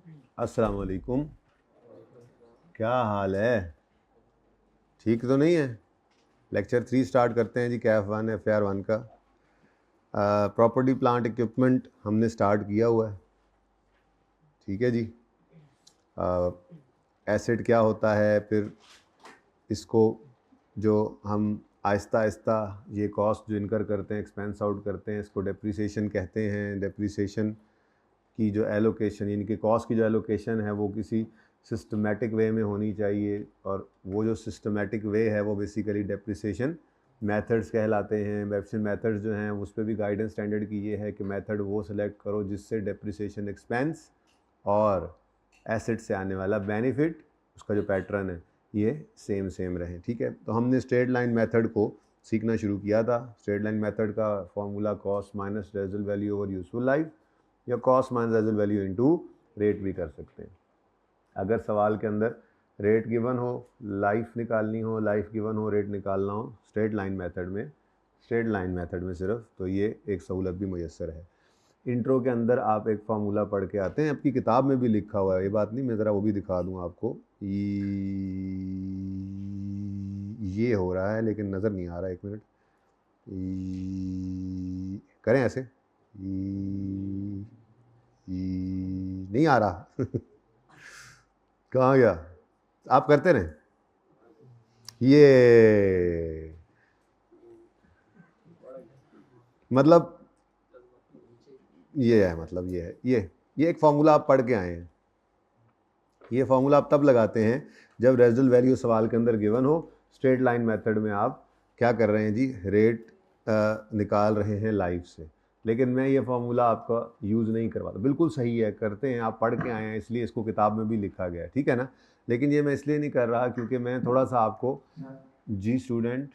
अस्सलाम वालेकुम। क्या हाल है? ठीक तो नहीं है? लेक्चर 3 स्टार्ट करते हैं जी, कैफ 1 FAR 1 का। प्रॉपर्टी प्लांट इक्विपमेंट हमने स्टार्ट किया हुआ है, ठीक है जी। एसेट क्या होता है, फिर इसको जो हम आहिस्ता आहिस्ता ये कॉस्ट जो इनकर करते हैं, एक्सपेंस आउट करते हैं, इसको डेप्रिसिएशन कहते हैं। डेप्रिसिएशन की जो एलोकेशन, इनके कॉस्ट की जो एलोकेशन है वो किसी सिस्टमेटिक वे में होनी चाहिए, और वो जो सिस्टमेटिक वे है वो बेसिकली डेप्रिसिएशन मेथड्स कहलाते हैं। डेप्रिसिएशन मेथड्स जो हैं उस पर भी गाइडेंस स्टैंडर्ड की ये है कि मेथड वो सिलेक्ट करो जिससे डेप्रिसिएशन एक्सपेंस और एसेट से आने वाला बेनिफिट, उसका जो पैटर्न है ये सेम रहे, ठीक है। तो हमने स्ट्रेट लाइन मेथड को सीखना शुरू किया था। स्ट्रेट लाइन मेथड का formula cost minus residual value over useful life या cost minus residual value into rate भी कर सकते हैं। अगर सवाल के अंदर रेट गिवन हो, लाइफ निकालनी हो, लाइफ गिवन हो, रेट निकालना हो स्ट्रेट लाइन मेथड में सिर्फ, तो ये एक सहूलत भी मुयस्सर है। इंट्रो के अंदर आप एक फार्मूला पढ़ के आते हैं, आपकी किताब में भी लिखा हुआ है, ये बात नहीं, मैं ज़रा वो भी दिखा दूँ आपको। ये हो रहा है लेकिन नज़र नहीं आ रहा, एक मिनट। करें ऐसे, नहीं आ रहा कहाँ गया? आप करते रहें। ये मतलब ये है, मतलब ये है, ये एक फार्मूला आप पढ़ के आए हैं। ये फार्मूला आप तब लगाते हैं जब रेजिडुअल वैल्यू सवाल के अंदर गिवन हो। स्ट्रेट लाइन मेथड में आप क्या कर रहे हैं जी, रेट निकाल रहे हैं लाइफ से। लेकिन मैं ये फार्मूला आपका यूज़ नहीं करवाता। बिल्कुल सही है, करते हैं, आप पढ़ के आए हैं इसलिए इसको किताब में भी लिखा गया है, ठीक है ना। लेकिन ये मैं इसलिए नहीं कर रहा क्योंकि मैं थोड़ा सा आपको जी स्टूडेंट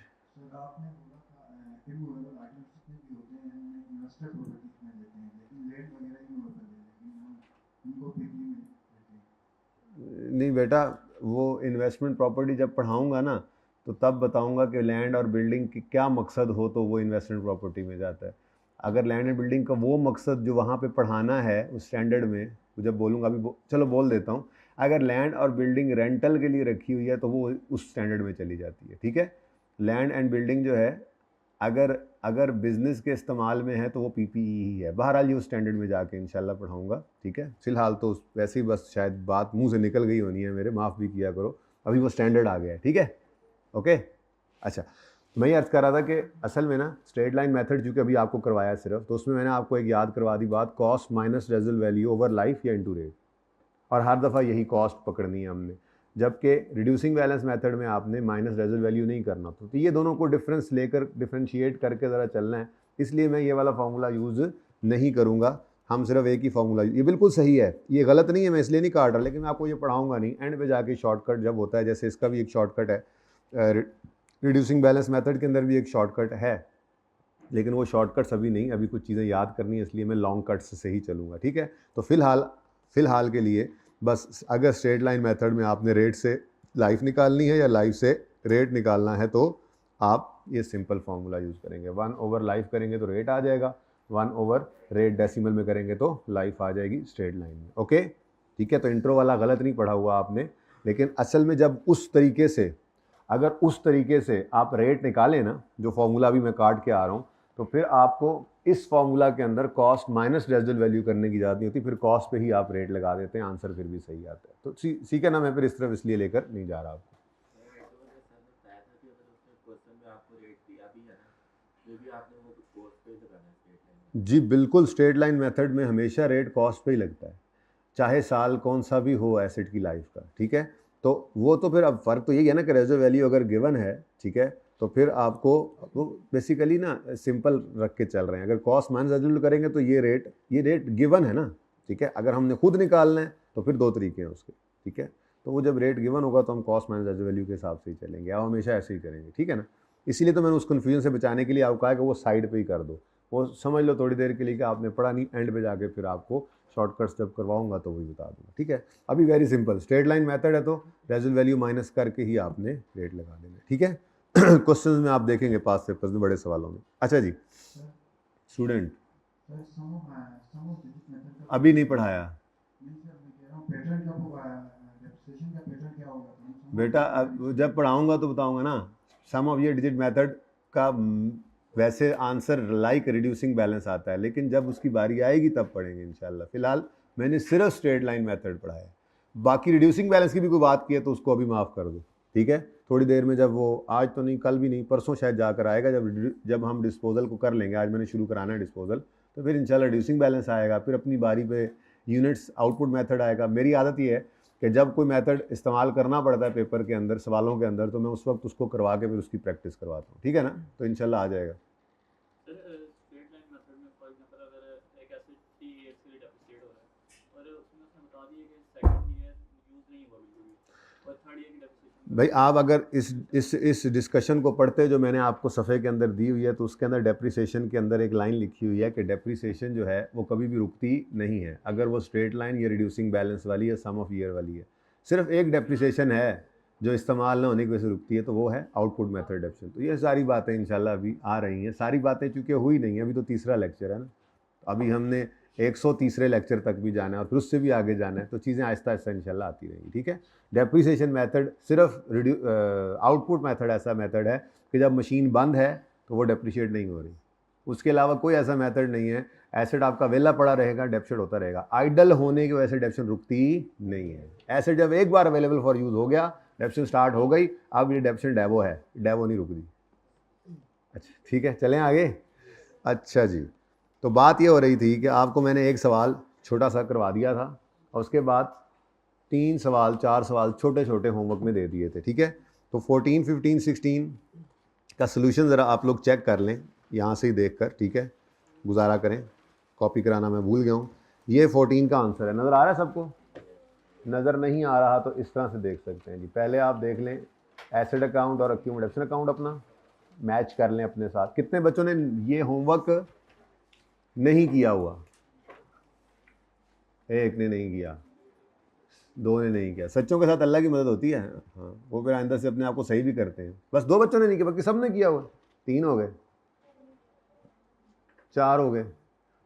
नहीं बेटा, वो इन्वेस्टमेंट प्रॉपर्टी जब पढ़ाऊंगा ना तो तब बताऊंगा कि लैंड और बिल्डिंग की क्या मकसद हो तो वो इन्वेस्टमेंट प्रॉपर्टी में जाता है। अगर लैंड एंड बिल्डिंग का वो मकसद जो वहाँ पे पढ़ाना है उस स्टैंडर्ड में, जब बोलूँगा अभी चलो बोल देता हूँ। अगर लैंड और बिल्डिंग रेंटल के लिए रखी हुई है तो वो उस स्टैंडर्ड में चली जाती है, ठीक है। लैंड एंड बिल्डिंग जो है अगर बिज़नेस के इस्तेमाल में है तो वो पीपीई ही है। बहरहाल ये उस स्टैंडर्ड में जाके इंशाल्लाह पढ़ाऊँगा, ठीक है। फ़िलहाल तो वैसे ही बस शायद बात मुंह से निकल गई होनी है मेरे, माफ़ भी किया करो, अभी वो स्टैंडर्ड आ गया है, ठीक है, ओके। अच्छा, मैं ये अर्ज़ कर रहा था कि असल में ना स्ट्रेट लाइन मेथड चूँकि अभी आपको करवाया सिर्फ, तो उसमें मैंने आपको एक याद करवा दी बात, cost minus residual value over life या इंटू रेट, और हर दफ़ा यही कॉस्ट पकड़नी है हमने। जबकि रिड्यूसिंग बैलेंस मेथड में आपने माइनस रेजिडुअल वैल्यू नहीं करना, तो ये दोनों को डिफरेंस लेकर डिफ्रेंशिएट करके ज़रा चलना है। इसलिए मैं ये वाला फार्मूला यूज़ नहीं करूँगा, हम सिर्फ एक ही फार्मूला। ये बिल्कुल सही है, ये गलत नहीं है, मैं इसलिए नहीं काट रहा, लेकिन मैं आपको ये पढ़ाऊँगा नहीं। एंड पे जाके शॉर्टकट जब होता है, जैसे इसका भी एक शॉर्टकट है, रिड्यूसिंग बैलेंस मेथड के अंदर भी एक शॉर्टकट है, लेकिन वो शॉर्टकट्स अभी नहीं, अभी कुछ चीज़ें याद करनी है, इसलिए मैं लॉन्ग कट्स से ही चलूँगा, ठीक है। तो फ़िलहाल के लिए बस, अगर स्ट्रेट लाइन मेथड में आपने रेट से लाइफ निकालनी है या लाइफ से रेट निकालना है तो आप ये सिंपल फार्मूला यूज़ करेंगे। 1 ओवर लाइफ करेंगे तो रेट आ जाएगा, 1 ओवर रेट डेसिमल में करेंगे तो लाइफ आ जाएगी स्ट्रेट लाइन में, ओके, ठीक है। तो इंट्रो वाला गलत नहीं पढ़ा हुआ आपने, लेकिन असल में जब अगर उस तरीके से आप रेट निकालें ना, जो फॉर्मूला अभी मैं काट के आ रहा हूँ, तो फिर आपको इस फॉर्मूला के अंदर कॉस्ट माइनस रेजिडुअल वैल्यू करने की ज़रूरत नहीं होती, फिर कॉस्ट पे ही आप रेट लगा देते हैं, आंसर फिर भी सही आता है। तो ठीक है ना, मैं फिर इस तरफ इसलिए लेकर नहीं जा रहा आपको। जी बिल्कुल, स्ट्रेट लाइन मेथड में हमेशा रेट कॉस्ट पे ही लगता है, चाहे साल कौन सा भी हो एसेट की लाइफ का, ठीक है। तो वो तो फिर अब फ़र्क तो यही है ना कि रेजिडुअल वैल्यू अगर गिवन है, ठीक है, तो फिर आपको वो बेसिकली ना सिंपल रख के चल रहे हैं। अगर कॉस्ट माइनस रेजिडुअल करेंगे तो ये रेट गिवन है ना, ठीक है। अगर हमने खुद निकालना है तो फिर 2 तरीके हैं उसके, ठीक है। तो वो जब रेट गिवन होगा तो हम कॉस्ट माइनस रेजिडुअल वैल्यू के हिसाब से ही चलेंगे, आप हमेशा ऐसे ही करेंगे, ठीक है ना। इसीलिए तो मैंने उस कन्फ्यूजन से बचाने के लिए आपको कहा कि वो साइड पर ही कर दो, वो समझ लो थोड़ी देर के लिए कि आपने पढ़ा नहीं, एंड पे जाके फिर आपको शॉर्टकट्स जब करवाऊंगा तो वही बता दूंगा, ठीक है। अभी very simple straight line method है तो रेजिडुअल वैल्यू माइनस करके ही आपने रेट लगा देना, ठीक है। क्वेश्चंस में आप देखेंगे पास पेपर्स में बड़े सवालों में। अच्छा जी स्टूडेंट, अभी नहीं पढ़ाया, क्या होगा? बेटा अब जब पढ़ाऊंगा तो बताऊंगा ना। सम ऑफ ये डिजिट मेथड का वैसे आंसर लाइक रिड्यूसिंग बैलेंस आता है, लेकिन जब उसकी बारी आएगी तब पढ़ेंगे इंशाल्लाह। फिलहाल मैंने सिर्फ स्ट्रेट लाइन मेथड पढ़ा है। बाकी रिड्यूसिंग बैलेंस की भी कोई बात की है तो उसको अभी माफ़ कर दो, ठीक है। थोड़ी देर में जब वो, आज तो नहीं, कल भी नहीं, परसों शायद जाकर आएगा, जब हम डिस्पोजल को कर लेंगे। आज मैंने शुरू कराना है डिस्पोजल, तो फिर इंशाल्लाह रिड्यूसिंग बैलेंस आएगा, फिर अपनी बारी पे यूनिट्स आउटपुट मेथड आएगा। मेरी आदत ये है कि जब कोई मेथड इस्तेमाल करना पड़ता है पेपर के अंदर, सवालों के अंदर, तो मैं उस वक्त उसको करवा के फिर उसकी प्रैक्टिस करवाता हूँ, ठीक है ना। तो इंशाल्लाह आ जाएगा। स्ट्रेट लाइन मेथड में फॉर एग्जांपल अगर एक एसिड 3 ईयर से डेप्रिसिएट हो रहा है और उसमें उसने बता दिया कि सेकंड ईयर यूज नहीं हुआ बिल्कुल भी और थर्ड ईयर की डेप्रिसिएशन। भाई आप अगर इस डिस्कशन को पढ़ते जो मैंने आपको सफ़े के अंदर दी हुई है, तो उसके अंदर डेप्रिसिएशन के अंदर एक लाइन लिखी हुई है कि डेप्रिसिएशन जो है वो कभी भी रुकती नहीं है, अगर वो स्ट्रेट लाइन या रिड्यूसिंग बैलेंस वाली है, सम ऑफ ईयर वाली है। सिर्फ एक डेप्रिसिएशन है जो इस्तेमाल ना होने की वजह से रुकती है, तो वो है आउटपुट मेथड डेप्रिसिएशन। तो ये सारी बातें इंशाल्लाह अभी आ रही हैं। सारी बातें चूँकि हुई नहीं है, अभी तो तीसरा लेक्चर है ना, अभी हमने 130 लेक्चर तक भी जाना है और फिर उससे भी आगे जाना है, तो चीज़ें आहिस्ता आहिस्ता इंशाल्लाह आती रहेंगी, ठीक है। डेप्रिसिएशन मेथड सिर्फ आउटपुट मेथड ऐसा मेथड है कि जब मशीन बंद है तो वो डेप्रिशिएट नहीं हो रही। उसके अलावा कोई ऐसा मेथड नहीं है। एसिड आपका वेला पड़ा रहेगा, डेप्रिशिएट होता रहेगा। आइडल होने की वजह से डेप्रिसिएशन रुकती नहीं है। एसिड जब एक बार अवेलेबल फॉर यूज़ हो गया, डेप्रिसिएशन स्टार्ट हो गई, अब ये डेप्रिसिएशन डेवो है, डेवो नहीं रुक रही। अच्छा ठीक है, चलें आगे। अच्छा जी, तो बात ये हो रही थी कि आपको मैंने एक सवाल छोटा सा करवा दिया था और उसके बाद 3 सवाल 4 सवाल छोटे छोटे होमवर्क में दे दिए थे, ठीक है। तो 14, 15, 16 का सलूशन ज़रा आप लोग चेक कर लें यहाँ से ही देख कर, ठीक है। गुजारा करें, कॉपी कराना मैं भूल गया हूँ। ये 14 का आंसर है। नज़र आ रहा है सबको? नज़र नहीं आ रहा तो इस तरह से देख सकते हैं जी। पहले आप देख लें एसिड अकाउंट और एक्यूमुलेशन अकाउंट अपना मैच कर लें अपने साथ। कितने बच्चों ने ये होमवर्क नहीं किया हुआ? एक ने नहीं किया, 2 ने नहीं किया। सच्चों के साथ अल्लाह की मदद होती है। हाँ, वो फिर आइंदा से अपने आप को सही भी करते हैं। बस 2 बच्चों ने नहीं किया, बाकी सब ने किया हुआ। 3 हो गए, 4 हो गए,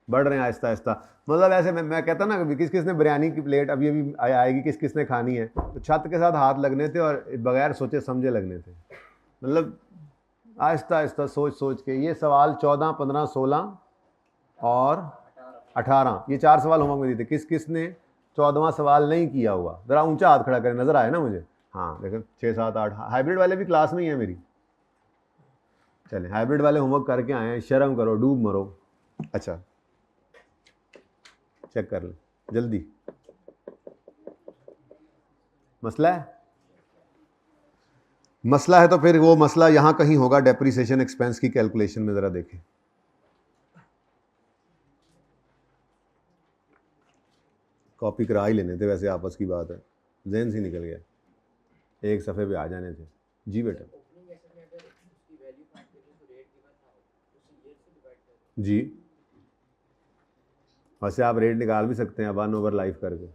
बढ़ रहे हैं आहिस्ता आहिस्ता। मतलब ऐसे मैं कहता ना कि किस किसने बिरयानी की प्लेट अभी अभी आएगी, किस किसने खानी है, तो छत के साथ हाथ लगने थे और बगैर सोचे समझे लगने थे। मतलब आहिस्ता आहिस्ता सोच सोच के। ये सवाल 14, 15, 16 और 18, ये 4 सवाल होमवर्क में दिए थे। किस किसने 14वां सवाल नहीं किया हुआ? ज़रा ऊंचा हाथ खड़ा करें, नज़र आए ना मुझे? हाँ देखो, 6, 7, 8। हाइब्रिड वाले भी क्लास में ही है मेरी। चलें, हाइब्रिड वाले होमवर्क करके आए हैं, शर्म करो, डूब मरो। अच्छा चेक कर लें जल्दी। मसला है? मसला है तो फिर वो मसला यहाँ कहीं होगा डेप्रिसिएशन एक्सपेंस की कैलकुलेशन में। ज़रा देखें, कॉपी करा ही लेने थे, वैसे आपस की बात है, जहन से निकल गया, एक सफ़े पे आ जाने थे। जी बेटा। जी, वैसे आप रेट निकाल भी सकते हैं 1/लाइफ करके।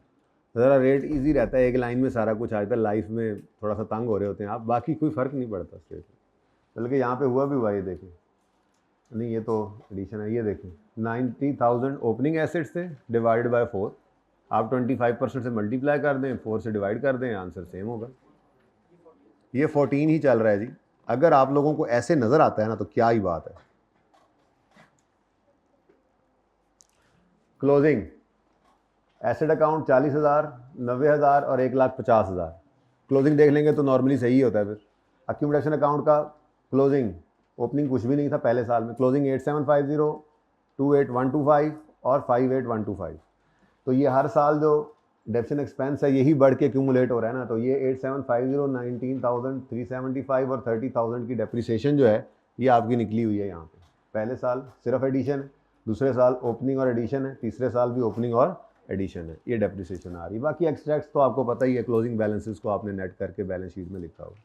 ज़रा रेट इजी रहता है, एक लाइन में सारा कुछ आ जाता है। लाइफ में थोड़ा सा तंग हो रहे होते हैं आप, बाकी कोई फ़र्क नहीं पड़ता स्टेट में। बल्कि यहाँ पे हुआ भी हुआ, ये देखें, नहीं ये तो एडिशन है। ये देखें 90,000 ओपनिंग एसेट्स थे डिवाइड बाय 4। आप 25% से मल्टीप्लाई कर दें, 4 से डिवाइड कर दें, आंसर सेम होगा। ये 14 ही चल रहा है जी। अगर आप लोगों को ऐसे नज़र आता है ना तो क्या ही बात है। क्लोजिंग एसेट अकाउंट 40,000, 90,000 और 1,50,000। क्लोजिंग देख लेंगे तो नॉर्मली सही होता है। फिर अक्यूमुलेशन अकाउंट का क्लोजिंग, ओपनिंग कुछ भी नहीं था पहले साल में। क्लोजिंग 8750, 28,125 और 58,125। तो ये हर साल जो डेप्शन एक्सपेंस है यही बढ़ के एक्यूमुलेट हो रहा है ना। तो ये 8750, 19,375 और 30,000 की डेप्रिसिएशन जो है ये आपकी निकली हुई है यहाँ पे। पहले साल सिर्फ एडिशन है, दूसरे साल ओपनिंग और एडिशन है, तीसरे साल भी ओपनिंग और एडिशन है, ये डेप्रिसिएशन आ रही है। बाकी एक्सट्रैक्ट्स तो आपको पता ही है, क्लोजिंग बैलेंसेस को आपने नेट करके बैलेंस शीट में लिखा हो।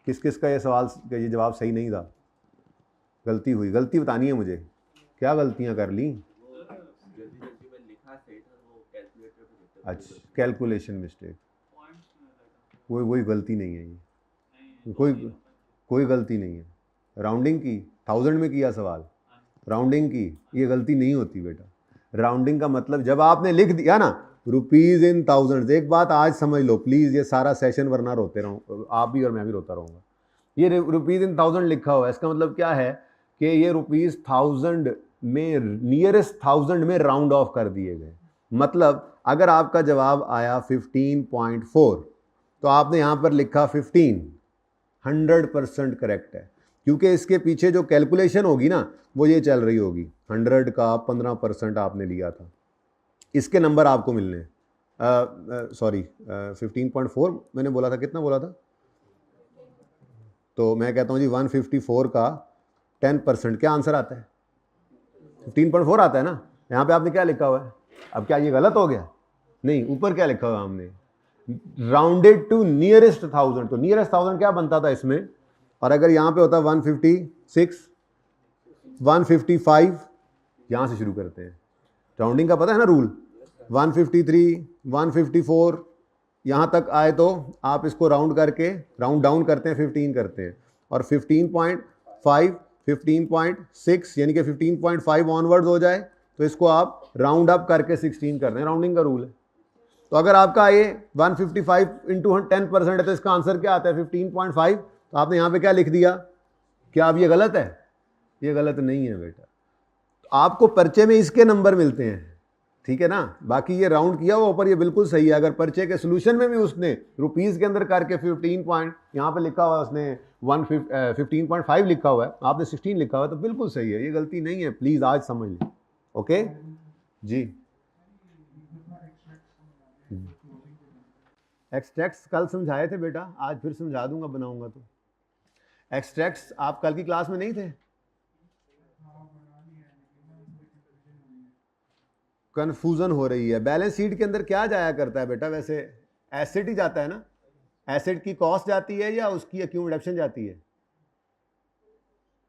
किस किस का ये सवाल का ये जवाब सही नहीं था? गलती हुई, गलती बतानी है मुझे, क्या गलतियाँ कर ली? अच्छा, कैलकुलेशन मिस्टेक, कोई गलती नहीं है ये, कोई गलती नहीं है। राउंडिंग की, 1000 में किया सवाल, राउंडिंग की, ये गलती नहीं होती बेटा। राउंडिंग का मतलब जब आपने लिख दिया ना रुपीज़ इन थाउजेंड्स। एक बात आज समझ लो प्लीज़, ये सारा सेशन वरना रोते रहूँ, आप भी और मैं भी रोता रहूँगा। ये रुपीज़ इन थाउजेंड लिखा हुआ है, इसका मतलब क्या है कि ये रुपीज़ थाउजेंड में नियरेस्ट थाउजेंड में राउंड ऑफ कर दिए गए। मतलब अगर आपका जवाब आया 15.4 तो आपने यहाँ पर लिखा 15, 100% करेक्ट है, क्योंकि इसके पीछे जो कैलकुलेशन होगी ना वो ये चल रही होगी, 100 का 15% आपने लिया था, इसके नंबर आपको मिलने। सॉरी 15.4 मैंने बोला था, कितना बोला था? तो मैं कहता हूँ जी 154 का 10% क्या आंसर आता है? 15.4 आता है ना। यहाँ पे आपने क्या लिखा हुआ है? अब क्या ये गलत हो गया? नहीं, ऊपर क्या लिखा हुआ हमने? Rounded to nearest thousand. तो नियरेस्ट थाउजेंड क्या बनता था इसमें? और अगर यहाँ पे होता 156, 155, यहाँ से शुरू करते हैं, राउंडिंग का पता है ना रूल, 153, 154 यहाँ तक आए तो आप इसको राउंड करके राउंड डाउन करते हैं, 15 करते हैं, और 15.5, 15.6 यानी कि 15.5 ऑनवर्ड्स हो जाए तो इसको आप राउंड अप करके 16 करते हैं, राउंडिंग का रूल है। तो अगर आपका ये 155 इंटू 10% है तो इसका आंसर क्या आता है? 15.5। तो आपने यहाँ पे क्या लिख दिया? क्या अब ये गलत है? ये गलत नहीं है बेटा, तो आपको पर्चे में इसके नंबर मिलते हैं, ठीक है ना। बाकी ये राउंड किया हुआ ऊपर ये बिल्कुल सही है। अगर पर्चे के सोल्यूशन में भी उसने रुपीज़ के अंदर करके 15 पॉइंट यहाँ पे लिखा हुआ है, उसने 15.5 लिखा हुआ है, आपने 16 लिखा हुआ है, तो बिल्कुल सही है, ये गलती नहीं है, प्लीज़ आज समझ लें। ओके जी। एक्सट्रैक्ट्स कल समझाए थे बेटा, आज फिर समझा दूंगा बनाऊंगा तो। एक्सट्रैक्ट्स आप कल की क्लास में नहीं थे? कन्फ्यूजन हो रही है। बैलेंस शीट के अंदर क्या जाया करता है बेटा? वैसे एसेट ही जाता है ना। एसेट की कॉस्ट जाती है या उसकी एक्यूमुलेशन जाती है?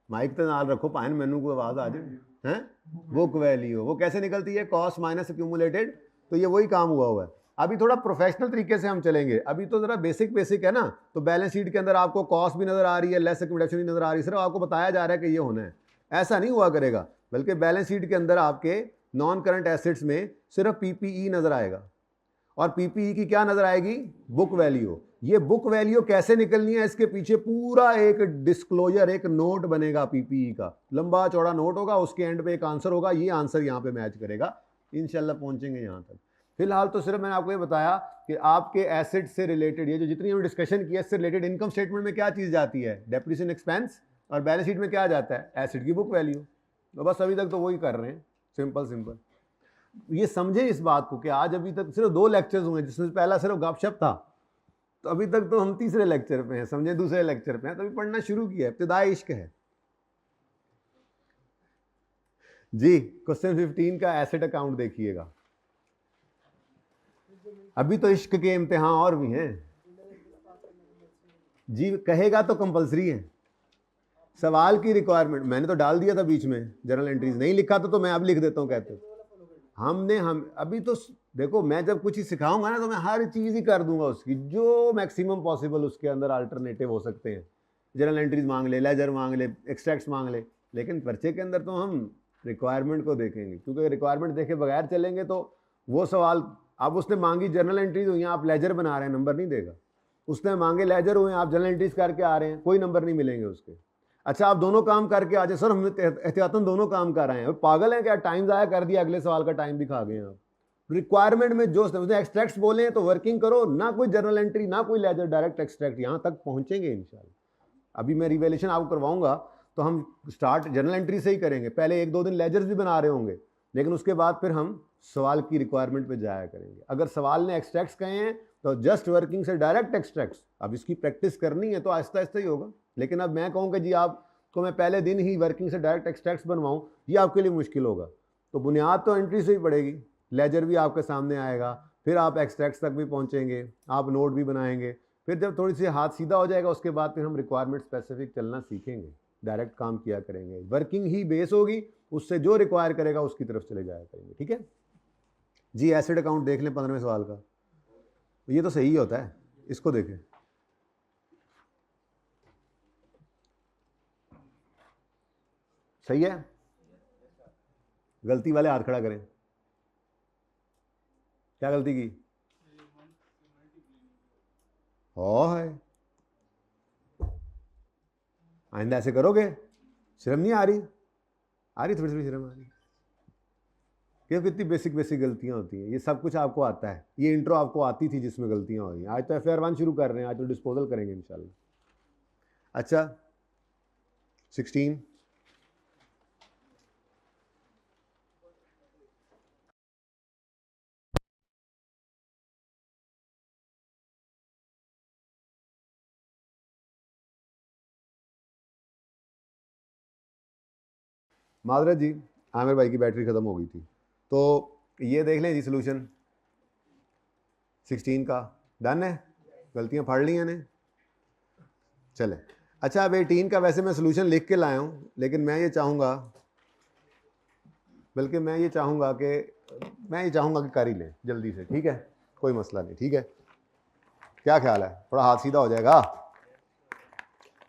माइक तो नाल रखो पाइन, मैनू को आवाज आ जाए। हैं बुक वैल्यू वो कैसे निकलती है? Cost minus accumulated. तो ये वही काम हुआ है। अभी थोड़ा प्रोफेशनल तरीके से हम चलेंगे, अभी तो जरा बेसिक है ना। तो बैलेंस शीट के अंदर आपको कॉस्ट भी नजर आ रही है, लेस एक्यूमुलेशन भी नजर आ रही है, सिर्फ आपको बताया जा रहा है कि ये होना है। ऐसा नहीं हुआ करेगा, बल्कि बैलेंस शीट के अंदर आपके नॉन करंट एसेट्स में सिर्फ पीपीई नजर आएगा, और पीपीई की क्या नजर आएगी? Book value. ये बुक वैल्यू कैसे निकलनी है, इसके पीछे पूरा एक डिस्क्लोजर, एक नोट बनेगा पीपीई का, लंबा चौड़ा नोट होगा, उसके एंड पे एक आंसर होगा, ये आंसर यहाँ पे मैच करेगा। इंशाल्लाह पहुंचेंगे यहाँ तक। फिलहाल तो सिर्फ मैंने आपको ये बताया कि आपके एसेट से रिलेटेड ये जो जितनी हमने डिस्कशन की है, इससे रिलेटेड इनकम स्टेटमेंट में क्या चीज़ जाती है? Depreciation expense. और बैलेंस शीट में क्या जाता है? एसेट की बुक वैल्यू। तो बस अभी तक तो वही कर रहे हैं, सिंपल। ये समझे इस बात को कि आज अभी तक सिर्फ 2 लेक्चर्स हुए, जिसमें पहला सिर्फ गपशप था, तो अभी तक तो हम तीसरे लेक्चर पे हैं, समझे, दूसरे लेक्चर पे हैं, तो अभी पढ़ना शुरू किया है, इब्तिदाई इश्क है जी। क्वेश्चन 15 का एसेट अकाउंट देखिएगा। अभी तो इश्क के इम्तिहान और भी हैं जी, कहेगा तो कंपलसरी है। सवाल की रिक्वायरमेंट मैंने तो डाल दिया था बीच में, जर्नल एंट्रीज नहीं लिखा था तो मैं अब लिख देता हूँ, कहते हम अभी तो देखो, मैं जब कुछ ही सिखाऊंगा ना तो मैं हर चीज़ ही कर दूंगा उसकी, जो मैक्सिमम पॉसिबल उसके अंदर अल्टरनेटिव हो सकते हैं। जर्नल एंट्रीज मांग ले, लेजर मांग ले, एक्सट्रैक्ट्स मांग ले, लेकिन पर्चे के अंदर तो हम रिक्वायरमेंट को देखेंगे, क्योंकि रिक्वायरमेंट देखे बगैर चलेंगे तो वो सवाल, अब उसने मांगी जर्नल एंट्रीज हुई, आप लेजर बना रहे हैं, नंबर नहीं देगा। उसने मांगे लेजर हुए, आप जर्नल एंट्रीज करके आ रहे हैं, कोई नंबर नहीं मिलेंगे उसके। अच्छा, आप दोनों काम करके आ जाए, सर हम एहतियातन दोनों काम कर रहे हैं, पागल है क्या? टाइम ज़ाया कर दिया, अगले सवाल का टाइम भी खा गए आप। रिक्वायरमेंट में जो उसने एक्सट्रैक्ट्स बोले हैं तो वर्किंग करो, ना कोई जर्नल एंट्री, ना कोई लेजर, डायरेक्ट एक्सट्रैक्ट, यहाँ तक पहुंचेंगे इंशाल्लाह। अभी मैं रिवेलेशन आपको करवाऊंगा तो हम स्टार्ट जर्नल एंट्री से ही करेंगे, पहले 1-2 दिन लेजर्स भी बना रहे होंगे, लेकिन उसके बाद फिर हम सवाल की रिक्वायरमेंट पे जाया करेंगे। अगर सवाल ने एक्सट्रैक्ट्स कहे हैं तो जस्ट वर्किंग से डायरेक्ट एक्सट्रैक्ट्स, अब इसकी प्रैक्टिस करनी है तो आहिस्ता आहिस्ता ही होगा। लेकिन अब मैं कहूँगा जी आपको मैं पहले दिन ही वर्किंग से डायरेक्ट एक्सट्रैक्ट्स बनवाऊँ, ये आपके लिए मुश्किल होगा। तो बुनियाद तो एंट्री से ही पड़ेगी, लेजर भी आपके सामने आएगा, फिर आप एक्सट्रैक्ट्स तक भी पहुँचेंगे, आप नोट भी बनाएंगे, फिर जब थोड़ी सी हाथ सीधा हो जाएगा उसके बाद फिर हम रिक्वायरमेंट स्पेसिफिक चलना सीखेंगे, डायरेक्ट काम किया करेंगे, वर्किंग ही बेस होगी, उससे जो रिक्वायर करेगा उसकी तरफ चले जाया करेंगे। ठीक है जी। एसेट अकाउंट देख लें 15वें सवाल का, ये तो सही होता है, इसको देखें। सही है? गलती वाले हाथ खड़ा करें। क्या गलती की? है आइंदा ऐसे करोगे? शर्म नहीं आ रही? आ रही थोड़ी थोड़ी शर्म आ रही? क्यों? कितनी बेसिक बेसिक गलतियां होती हैं। ये सब कुछ आपको आता है, ये इंट्रो आपको आती थी जिसमें गलतियां हो रही हैं। आज तो FIR 1 शुरू कर रहे हैं, आज तो डिस्पोजल करेंगे इंशाल्लाह। अच्छा 16 मादरत जी, आमिर भाई की बैटरी ख़त्म हो गई थी, तो ये देख लें जी सोल्यूशन 16 का। डन है? गलतियां पढ़ ली ने? चले। अच्छा अब 18 का वैसे मैं सोल्यूशन लिख के लाया हूँ, लेकिन मैं ये चाहूँगा, बल्कि मैं ये चाहूँगा कि कर ही लें जल्दी से, ठीक है? कोई मसला नहीं, ठीक है? क्या ख्याल है? थोड़ा हाथ सीधा हो जाएगा।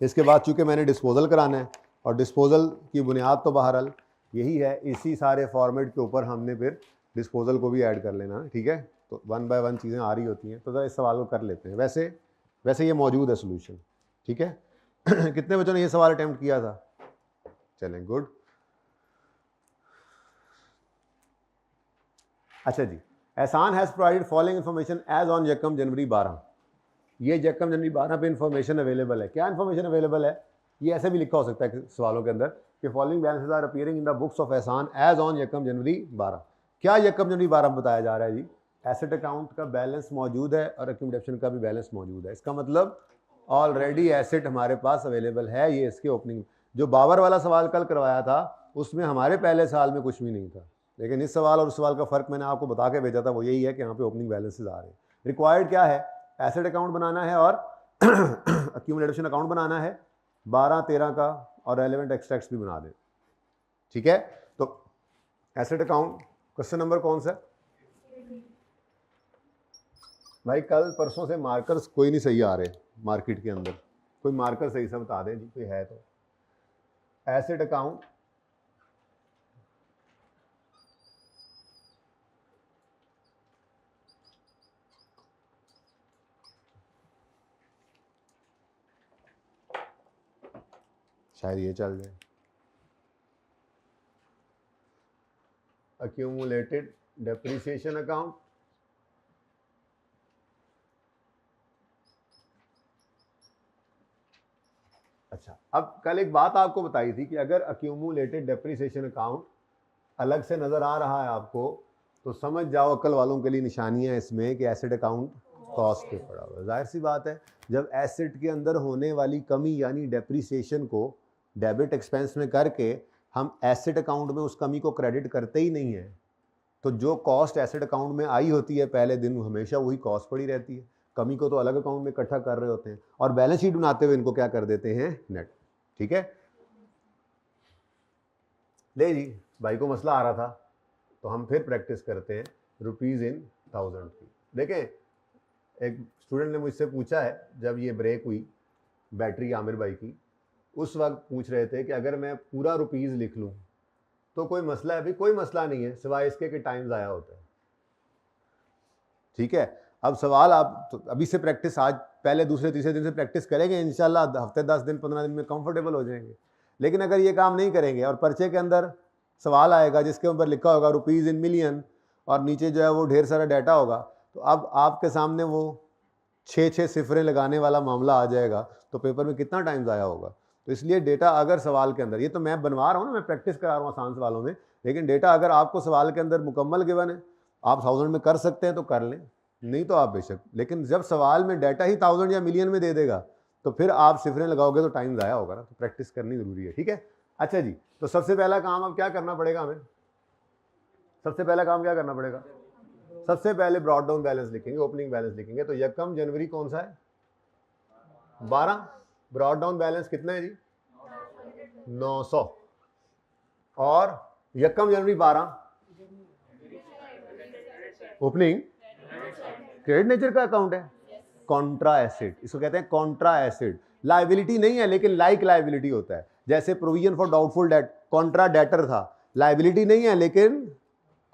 इसके बाद चूँकि मैंने डिस्पोजल कराना है, और डिस्पोजल की बुनियाद तो बहरहाल यही है, इसी सारे फॉर्मेट के ऊपर हमने फिर डिस्पोजल को भी ऐड कर लेना, ठीक है? तो 1 बाय 1 चीज़ें आ रही होती हैं, तो ज़रा इस सवाल को कर लेते हैं। वैसे ये मौजूद है सोल्यूशन, ठीक है? कितने बच्चों ने ये सवाल अटैम्प्ट किया था? चलें, गुड। अच्छा जी, Ehsan has provided following information as on यकम जनवरी 12। ये यकम जनवरी 12 पे इन्फॉर्मेशन अवेलेबल है। क्या इन्फॉर्मेशन अवेलेबल है? ये ऐसे भी लिखा हो सकता है सवालों के अंदर कि following balances are appearing in the books of Ehsan as on यकम जनवरी 12। क्या यकम जनवरी 12 में बताया जा रहा है जी? एसेट अकाउंट का बैलेंस मौजूद है और एक्यूमुलेशन का भी बैलेंस मौजूद है। इसका मतलब ऑलरेडी एसेट हमारे पास अवेलेबल है। ये इसके ओपनिंग, जो बाबर वाला सवाल कल करवाया था उसमें हमारे पहले साल में कुछ भी नहीं था, लेकिन इस सवाल और उस सवाल का फ़र्क मैंने आपको बता के भेजा था, वो यही है कि यहाँ पे ओपनिंग बैलेंसेस आ रहे हैं। रिक्वायर्ड क्या है? एसेट अकाउंट बनाना है और एक्यूमुलेशन अकाउंट बनाना है 12-13 का, और रेलेवेंट एक्सट्रैक्ट्स भी बना दें, ठीक है? तो एसेट अकाउंट क्वेश्चन नंबर कौन सा? भाई कल परसों से मार्कर्स कोई नहीं सही आ रहे मार्केट के अंदर, कोई मार्कर सही से बता दें जी, कोई है तो। एसेट अकाउंट शायद ये चल जाए। accumulated depreciation अकाउंट, अच्छा अब कल एक बात आपको बताई थी कि अगर accumulated depreciation अकाउंट अलग से नज़र आ रहा है आपको, तो समझ जाओ अक्ल वालों के लिए निशानियां इसमें कि एसेट अकाउंट कॉस्ट पे पड़ा हुआ है। जाहिर सी बात है, जब एसेट के अंदर होने वाली कमी यानी डेप्रीसिएशन को डेबिट एक्सपेंस में करके हम एसेट अकाउंट में उस कमी को क्रेडिट करते ही नहीं है, तो जो कॉस्ट एसेट अकाउंट में आई होती है पहले दिन, हमेशा वही कॉस्ट पड़ी रहती है। कमी को तो अलग अकाउंट में इकट्ठा कर रहे होते हैं और बैलेंस शीट बनाते हुए इनको क्या कर देते हैं? नेट, ठीक है? ले जी, भाई को मसला आ रहा था तो हम फिर प्रैक्टिस करते हैं रुपीज़ इन 1000 की। देखें, एक स्टूडेंट ने मुझसे पूछा है जब ये ब्रेक हुई बैटरी आमिर भाई की, उस वक्त पूछ रहे थे कि अगर मैं पूरा रुपीज़ लिख लूँ तो कोई मसला है? अभी कोई मसला नहीं है, सिवाय इसके कि टाइम ज़ाया होता है, ठीक है? अब सवाल आप तो अभी से प्रैक्टिस, आज पहले दूसरे तीसरे दिन से प्रैक्टिस करेंगे, इंशाल्लाह हफ्ते 10 दिन 15 दिन में कंफर्टेबल हो जाएंगे। लेकिन अगर ये काम नहीं करेंगे और पर्चे के अंदर सवाल आएगा जिसके ऊपर लिखा होगा रुपीज़ इन मिलियन और नीचे जो है वो ढेर सारा डाटा होगा, तो अब आपके सामने वो 6 सिफरें लगाने वाला मामला आ जाएगा, तो पेपर में कितना टाइम ज़ाया होगा। तो इसलिए डेटा अगर सवाल के अंदर, ये तो मैं बनवा रहा हूँ ना, मैं प्रैक्टिस करा रहा हूँ आसान सवालों में, लेकिन डेटा अगर आपको सवाल के अंदर मुकम्मल गिवन है, आप 1000 में कर सकते हैं तो कर लें, नहीं तो आप बेशक। लेकिन जब सवाल में डाटा ही 1000 या मिलियन में दे देगा तो फिर आप सिफरें लगाओगे तो टाइम ज़ाया होगा ना, तो प्रैक्टिस करनी ज़रूरी है, ठीक है? अच्छा जी, तो सबसे पहला काम अब क्या करना पड़ेगा हमें? सबसे पहला काम क्या करना पड़ेगा? सबसे पहले ब्रॉड डाउन बैलेंस लिखेंगे, ओपनिंग बैलेंस लिखेंगे। तो यकम जनवरी कौन सा है? 12। ब्रॉड डाउन बैलेंस कितना है जी? 900। और यकम जनवरी 12 ओपनिंग क्रेडिट नेचर का अकाउंट है, कॉन्ट्रा एसेट, इसको कहते हैं कॉन्ट्रा एसेट। लायबिलिटी नहीं है लेकिन लाइक लायबिलिटी होता है, जैसे provision for doubtful debt, Contra debtor था, लायबिलिटी नहीं है लेकिन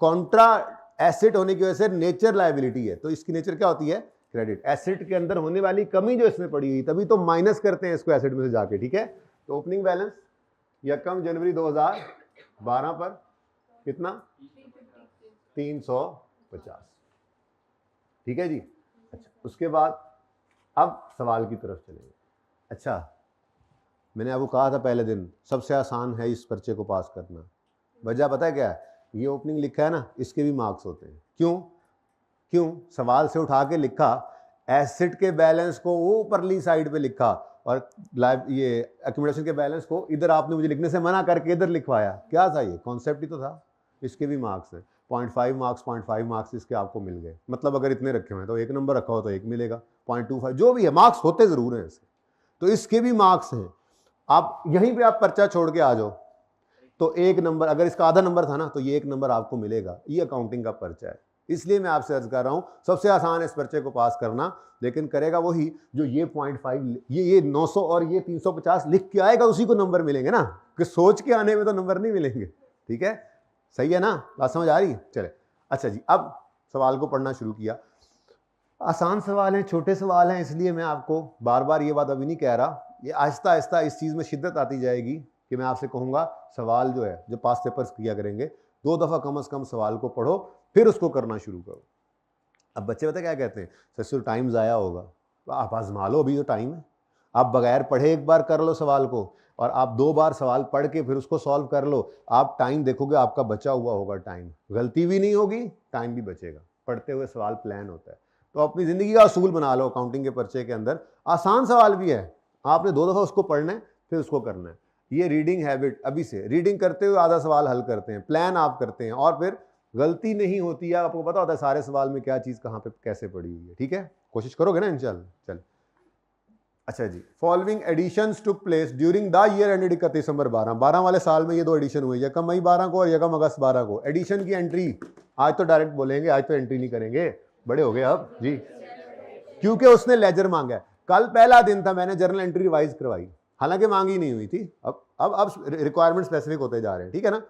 कॉन्ट्रा एसेट होने की वजह से नेचर लायबिलिटी है, तो इसकी नेचर क्या होती है, क्रेडिट। एसेट के अंदर होने वाली कमी जो इसमें पड़ी हुई, तभी तो माइनस करते हैं इसको एसेट में से जाके, ठीक है। तो ओपनिंग बैलेंस यकम जनवरी 2012 पर कितना, 350, ठीक है जी। अच्छा, उसके बाद अब सवाल की तरफ चलेंगे। अच्छा, मैंने आपको कहा था पहले दिन सबसे आसान है इस पर्चे को पास करना। वजह पता है क्या है, ये ओपनिंग लिखा है ना, इसके भी मार्क्स होते हैं। क्यों सवाल से उठा के लिखा, एसेट के बैलेंस को ऊपरली साइड पे लिखा, और ये एक्यूमुलेशन के बैलेंस को इधर आपने मुझे लिखने से मना करके इधर लिखवाया। क्या था ये, कॉन्सेप्ट ही तो था। इसके भी मार्क्स हैं, 0.5 मार्क्स, 0.5 मार्क्स इसके आपको मिल गए। मतलब अगर इतने रखे हुए हैं तो एक नंबर रखा हो तो एक मिलेगा, 0.25 जो भी है, मार्क्स होते जरूर हैं इसके, तो इसके भी मार्क्स हैं। आप यहीं पे आप पर्चा छोड़ के आ जाओ तो एक नंबर, अगर इसका आधा नंबर था ना तो ये एक नंबर आपको मिलेगा। ये अकाउंटिंग का पर्चा है, इसलिए मैं आपसे अर्ज कर रहा हूं सबसे आसान है इस पर्चे को पास करना, लेकिन करेगा वही जो ये 0.5, ये 900 और ये 350 लिख के आएगा, उसी को नंबर मिलेंगे ना, कि सोच के आने में तो नंबर नहीं मिलेंगे, ठीक है। सही है ना, बात समझ आ रही है। चले, अच्छा जी, अब सवाल को पढ़ना शुरू किया। आसान सवाल हैं, छोटे सवाल हैं, इसलिए मैं आपको बार बार ये बात अभी नहीं कह रहा, ये आहिस्ता आहिस्ता इस चीज़ में शिद्दत आती जाएगी कि मैं आपसे कहूँगा सवाल जो है, जो पास पेपर्स किया करेंगे, 2 दफ़ा कम से कम सवाल को पढ़ो, फिर उसको करना शुरू करो। अब बच्चे पता क्या कहते हैं, सर टाइम ज़ाया होगा, तो आप आजमा लो, अभी तो टाइम है। आप बगैर पढ़े एक बार कर लो सवाल को, और आप 2 बार सवाल पढ़ के फिर उसको सॉल्व कर लो, आप टाइम देखोगे आपका बचा हुआ होगा टाइम, गलती भी नहीं होगी, टाइम भी बचेगा। पढ़ते हुए सवाल प्लान होता है। तो अपनी ज़िंदगी का असूल बना लो अकाउंटिंग के पर्चे के अंदर, आसान सवाल भी है, आपने 2 दफ़ा उसको पढ़ना है, फिर उसको करना है। ये रीडिंग हैबिट अभी से, रीडिंग करते हुए आधा सवाल हल करते हैं, प्लान आप करते हैं, और फिर गलती नहीं होती है, आपको पता होता है सारे सवाल में क्या चीज़ कहाँ पे कैसे पड़ी हुई है, ठीक है। कोशिश करोगे ना इंशाल्लाह। चल, अच्छा जी, following additions took place during the year ended 31 December 12 वाले साल में ये 2 एडिशन हुई, यकम मई 12 को और यकम अगस्त 12 को। एडिशन की एंट्री आज तो डायरेक्ट बोलेंगे, आज तो एंट्री नहीं करेंगे, बड़े हो गए अब जी, क्योंकि उसने लेजर मांगा है। कल पहला दिन था, मैंने जर्नल एंट्री रिवाइज करवाई, हालांकि मांगी नहीं हुई थी। अब रिक्वायरमेंट स्पेसिफिक होते जा रहे हैं, ठीक है ना।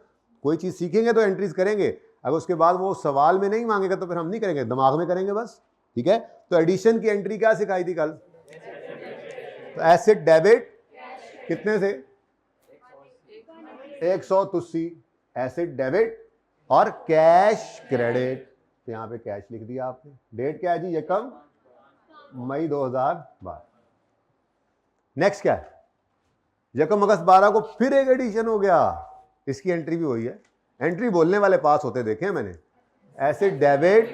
कोई चीज़ सीखेंगे तो एंट्रीज करेंगे, अगर उसके बाद वो सवाल में नहीं मांगेगा तो फिर हम नहीं करेंगे, दिमाग में करेंगे बस, ठीक है। तो एडिशन की एंट्री क्या सिखाई थी कल, तो एसेट डेबिट कितने से, 183, एसेट डेबिट और कैश क्रेडिट। तो यहां पे कैश लिख दिया आपने। डेट क्या है जी, यकम मई 2012। नेक्स्ट क्या है, यकम अगस्त 12 को फिर एक एडिशन हो गया, इसकी एंट्री भी हुई है। एंट्री बोलने वाले पास होते देखे हैं मैंने, एसेट डेबिट,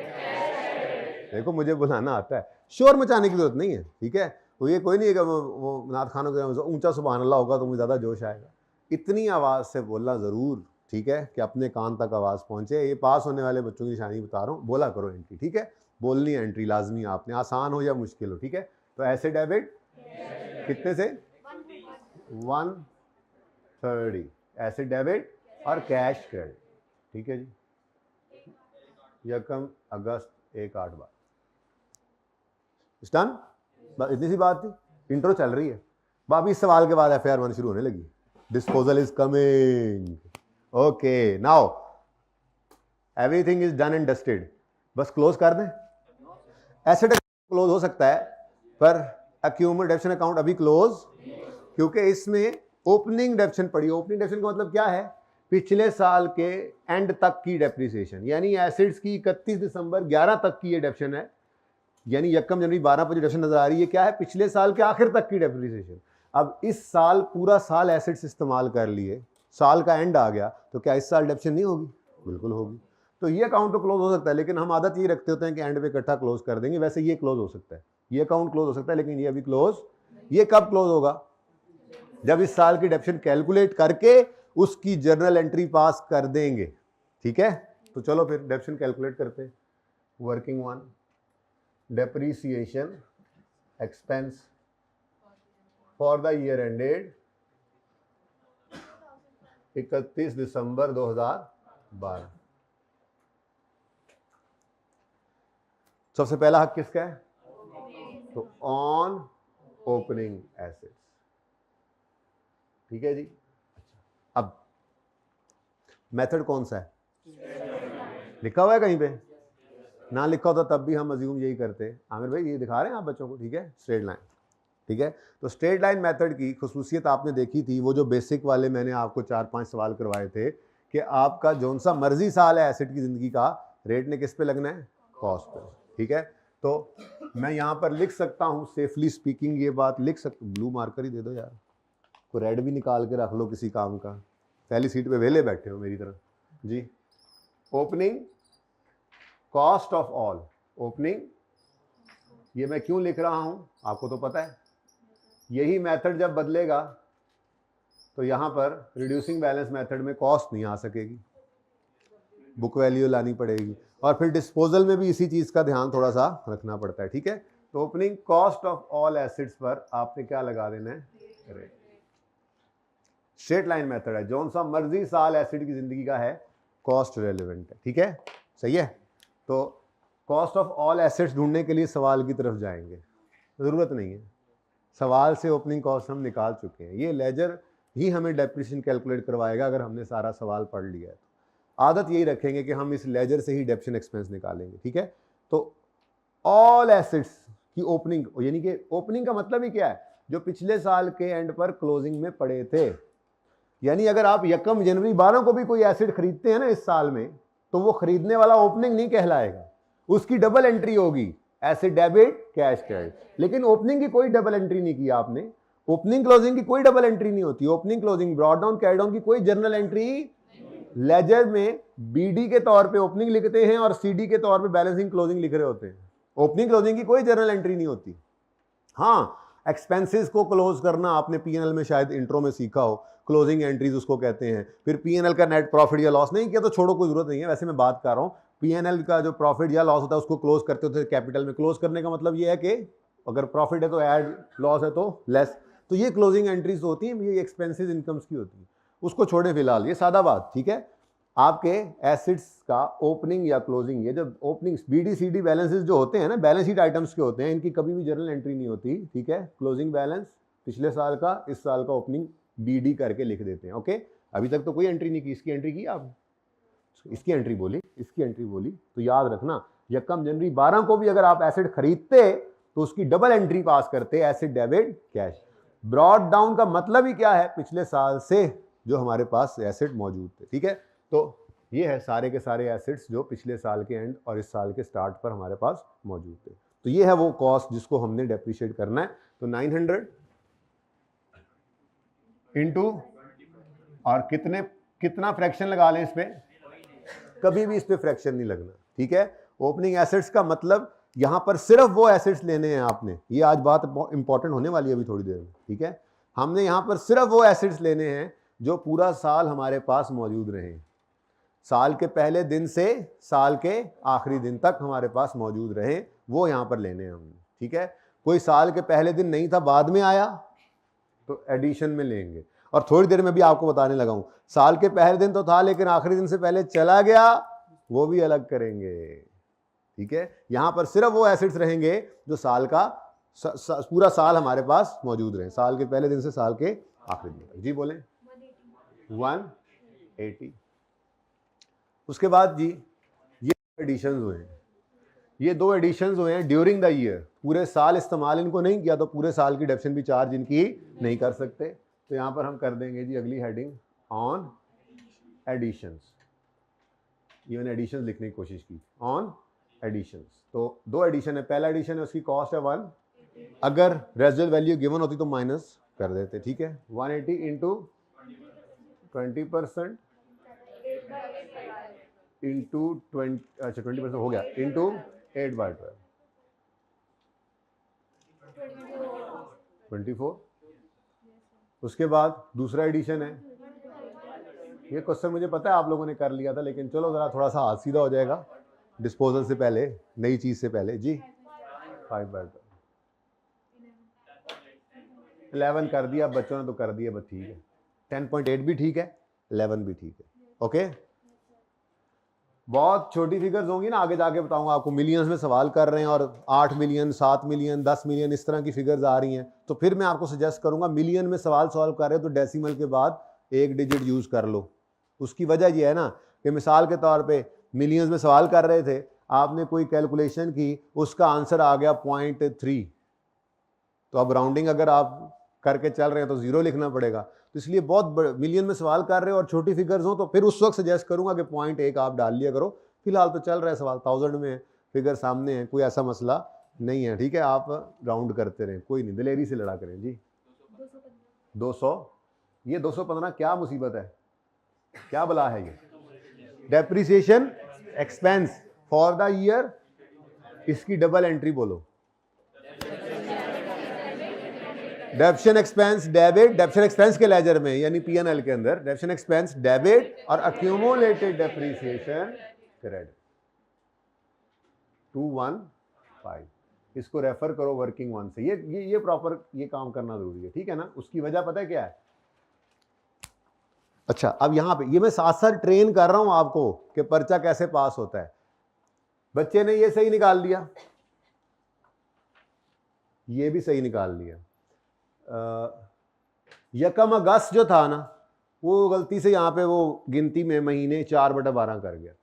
देखो मुझे बुलाना आता है, शोर मचाने की जरूरत नहीं है, ठीक है। तो ये कोई नहीं है कि वो नात खानों के ऊंचा सुभान अल्लाह होगा तो मुझे ज़्यादा जोश आएगा। इतनी आवाज़ से बोलना ज़रूर, ठीक है, कि अपने कान तक आवाज़ पहुँचे। ये पास होने वाले बच्चों की निशानी बता रहा हूँ, बोला करो एंट्री, ठीक है। बोलनी है एंट्री लाजमी आपने, आसान हो या मुश्किल हो, ठीक है। तो ऐसे डेबिट कितने से, 130, ऐसे डेबिट और कैश क्रेडिट, ठीक है जी। यकम अगस्त 1/8 डन। इतनी सी बात थी, इंट्रो चल रही है। बाबी इस सवाल के बाद FIR 1 शुरू होने लगी, disposal is coming, okay. Now everything is done and dusted, बस क्लोज कर दें। एसेट क्लोज हो सकता है, पर अक्यूमुलेटेड डेप्शन अकाउंट अभी क्लोज, क्योंकि इसमें ओपनिंग डेप्शन पड़ी। ओपनिंग डेप्शन का मतलब क्या है, पिछले साल के एंड तक की डेप्रिसिएशन, यानी एसेट्स की 31 दिसंबर 11 तक की ये डेप्शन है, यानी यकम जनवरी 12 पर जो डेप्शन नजर आ रही है क्या है, पिछले साल के आखिर तक की डेप्रिसिएशन। अब इस साल पूरा साल एसेट्स इस्तेमाल कर लिए, साल का एंड आ गया, तो क्या इस साल डेप्शन नहीं होगी, बिल्कुल होगी। तो ये अकाउंट तो क्लोज हो सकता है, लेकिन हम आदत ये रखते होते हैं कि एंड पे इकट्ठा क्लोज कर देंगे। वैसे ये क्लोज हो सकता है, ये अकाउंट क्लोज हो सकता है, लेकिन ये अभी क्लोज, ये कब क्लोज होगा, जब इस साल की डेप्शन कैलकुलेट करके उसकी जर्नल एंट्री पास कर देंगे, ठीक है। तो चलो फिर डेप्शन कैलकुलेट करते हैं। Working 1, depreciation expense for the year ended 31 दिसंबर 2012। सबसे पहला हक किसका है, तो ऑन ओपनिंग एसेट्स, ठीक है जी। अब मेथड कौन सा है, लिखा हुआ है कहीं पे? ना लिखा होता तब भी हम अज्यूम यही करते। आमिर भाई ये दिखा रहे हैं आप बच्चों को, ठीक है, स्ट्रेट लाइन, ठीक है। तो स्ट्रेट लाइन मेथड की खुसूसियत आपने देखी थी, वो जो बेसिक वाले मैंने आपको 4-5 सवाल करवाए थे कि आपका जौन सा मर्जी साल है एसेट की ज़िंदगी का, रेट ने किस पे लगना है? कॉस्ट पे, ठीक है। तो मैं यहाँ पर लिख सकता हूँ सेफली स्पीकिंग, ये बात लिख सकता हूँ। ब्लू मार्कर ही दे दो यार, को रेड भी निकाल के रख लो किसी काम का, पहली सीट पे वेले बैठे हो मेरी तरह जी। Opening cost of all, opening, ये मैं क्यों लिख रहा हूँ आपको तो पता है। यही मेथड जब बदलेगा तो यहाँ पर रिड्यूसिंग बैलेंस मेथड में कॉस्ट नहीं आ सकेगी, बुक वैल्यू लानी पड़ेगी, और फिर डिस्पोजल में भी इसी चीज़ का ध्यान थोड़ा सा रखना पड़ता है, ठीक है। तो opening cost of all assets पर आपने क्या लगा देना है? रेट। स्ट्रेट लाइन मेथड है, जौन सा मर्जी साल एसेट की ज़िंदगी का है, कॉस्ट रेलिवेंट है, ठीक है, सही है। तो कॉस्ट ऑफ ऑल एसेट्स ढूंढने के लिए सवाल की तरफ जाएंगे, ज़रूरत नहीं है, सवाल से ओपनिंग कॉस्ट हम निकाल चुके हैं। ये लेजर ही हमें डेप्रिसिएशन कैलकुलेट करवाएगा अगर हमने सारा सवाल पढ़ लिया है। आदत यही रखेंगे कि हम इस लेजर से ही डेप्रिसिएशन एक्सपेंस निकालेंगे, ठीक है। तो ऑल एसेट्स की ओपनिंग, यानी कि ओपनिंग का मतलब ही क्या है? जो पिछले साल के एंड पर क्लोजिंग में पड़े थे। यानी अगर आप 1 जनवरी 12 को भी कोई एसेट खरीदते हैं ना इस साल में, तो वो खरीदने वाला ओपनिंग नहीं कहलाएगा, उसकी डबल एंट्री होगी, एसेट डेबिट कैश क्रेडिट। लेकिन ओपनिंग की कोई डबल एंट्री नहीं की आपने, ओपनिंग क्लोजिंग की कोई डबल एंट्री नहीं होती। Opening closing brought down carry down की कोई जर्नल एंट्री, लेजर में बीडी के तौर पे ओपनिंग लिखते हैं और सीडी के तौर पे बैलेंसिंग क्लोजिंग लिख रहे होते हैं। ओपनिंग क्लोजिंग की कोई जर्नल एंट्री नहीं होती। हाँ, एक्सपेंसेस को क्लोज करना आपने पीएनएल में शायद इंट्रो में सीखा हो, क्लोजिंग एंट्रीज उसको कहते हैं। फिर पीएनएल का नेट प्रॉफिट या लॉस नहीं किया तो छोड़ो, कोई जरूरत नहीं है, वैसे मैं बात कर रहा हूँ। पीएनएल का जो प्रॉफिट या लॉस होता है उसको क्लोज करते होते कैपिटल में। क्लोज करने का मतलब ये है कि अगर प्रॉफिट है तो ऐड, लॉस है तो लेस, तो ये क्लोजिंग एंट्रीज होती हैं, ये एक्सपेंसेस इनकम्स की होती है, उसको छोड़े फिलहाल, ये सादा बात, ठीक है। आपके एसेट्स का ओपनिंग या क्लोजिंग, ये जो ओपनिंग बीडी सीडी बैलेंसेस जो होते हैं ना, बैलेंस शीट आइटम्स के होते हैं, इनकी कभी भी जर्नल एंट्री नहीं होती, ठीक है। क्लोजिंग बैलेंस पिछले साल का, इस साल का ओपनिंग बीडी करके लिख देते हैं, ओके। अभी तक तो कोई एंट्री नहीं की, इसकी एंट्री की आप, इसकी एंट्री बोली, इसकी एंट्री बोली, तो याद रखना 1 जनवरी 12 को भी अगर आप एसेट खरीदते तो उसकी डबल एंट्री पास करते, asset debit cash. Brought down का मतलब ही क्या है? पिछले साल से जो हमारे पास एसेट मौजूद थे, ठीक है। तो ये है सारे के सारे एसेट्स जो पिछले साल के एंड और इस साल के स्टार्ट पर हमारे पास मौजूद थे। तो ये है वो कॉस्ट जिसको हमने डेप्रिशिएट करना है। तो 900 इंटू, और कितना फ्रैक्शन लगा लें इस पे? कभी भी इस पे फ्रैक्शन नहीं लगना, ठीक है। ओपनिंग एसेट्स का मतलब यहां पर सिर्फ वो एसेट्स लेने हैं आपने, ये आज बात इंपॉर्टेंट होने वाली है अभी थोड़ी देर में, ठीक है। हमने यहां पर सिर्फ वो एसेट्स लेने हैं जो पूरा साल हमारे पास मौजूद रहे, साल के पहले दिन से साल के आखिरी दिन तक हमारे पास मौजूद रहे, वो यहां पर लेने हैं हमने, ठीक है। कोई साल के पहले दिन नहीं था, बाद में आया, तो एडिशन में लेंगे। और थोड़ी देर में भी आपको बताने लगा हूं, साल के पहले दिन तो था लेकिन आखिरी दिन से पहले चला गया, वो भी अलग करेंगे, ठीक है। यहां पर सिर्फ वो एसेट्स रहेंगे जो साल का पूरा साल हमारे पास मौजूद रहे, साल के पहले दिन से साल के आखिरी दिन तक। जी बोलें? 180। उसके बाद जी ये एडिशंस हुए हैं, ये 2 एडिशंस हुए हैं ड्यूरिंग द ईयर। पूरे साल इस्तेमाल इनको नहीं किया तो पूरे साल की डेप्रिसिएशन भी चार्ज इनकी नहीं कर सकते। तो यहाँ पर हम कर देंगे जी अगली हेडिंग ऑन एडिशंस। ये मैंने एडिशंस लिखने की कोशिश की, ऑन एडिशंस। तो 2 एडिशन है, पहला एडिशन है उसकी कॉस्ट है 1, अगर रेजिडुअल वैल्यू गिवन होती तो माइनस कर देते, ठीक है। 180 इंटू 20% इंटू 20, अच्छा 20% हो गया, इंटू 8/12 24। उसके बाद दूसरा एडिशन है, ये क्वेश्चन मुझे पता है आप लोगों ने कर लिया था, लेकिन चलो जरा थोड़ा सा हाथ सीधा हो जाएगा डिस्पोजल से पहले, नई चीज से पहले जी। 5/12 11 कर दिया बच्चों ने तो कर दिया, बस ठीक है। 10.8 भी ठीक है, 11 भी ठीक है, ओके। बहुत छोटी फिगर्स होंगी ना, आगे जाके बताऊंगा आपको। मिलियंस में सवाल कर रहे हैं और 8 मिलियन 7 मिलियन 10 मिलियन इस तरह की फिगर्स आ रही हैं, तो फिर मैं आपको सजेस्ट करूंगा मिलियन में सवाल सॉल्व कर रहे हो तो डेसिमल के बाद 1 डिजिट यूज कर लो। उसकी वजह यह है ना कि मिसाल के तौर पे मिलियंस में सवाल कर रहे थे, आपने कोई कैलकुलेशन की, उसका आंसर आ गया 0.3, तो अब राउंडिंग अगर आप करके चल रहे हैं तो 0 लिखना पड़ेगा। तो इसलिए बहुत मिलियन में सवाल कर रहे हो और छोटी फिगर्स हो तो फिर उस वक्त सजेस्ट करूंगा कि 0.1 आप डाल लिया करो। फिलहाल तो चल रहा है सवाल, 1000 में फिगर सामने है, कोई ऐसा मसला नहीं है, ठीक है। आप राउंड करते रहें, कोई नहीं, दिलेरी से लड़ा करें जी। 200, ये 215 क्या मुसीबत है, क्या बला है ये? Depreciation expense for the year, इसकी डबल एंट्री बोलो। डेप्शन एक्सपेंस डेबिट, डेप्शन एक्सपेंस के लेजर में यानी पीएनएल के अंदर डेप्शन एक्सपेंस डेबिट और अक्यूमुलेटेड डेप्रिसिएशन क्रेडिट 215। इसको रेफर करो वर्किंग वन से, ये प्रॉपर ये काम करना जरूरी है, ठीक है ना। उसकी वजह पता है क्या है? अच्छा, अब यहां पे ये मैं साथ साथ ट्रेन कर रहा हूं आपको कि पर्चा कैसे पास होता है। बच्चे ने ये सही निकाल लिया, ये भी सही निकाल लिया। यकम अगस्त जो था ना, वो गलती से यहां पे वो गिनती में महीने 4/12 कर गया।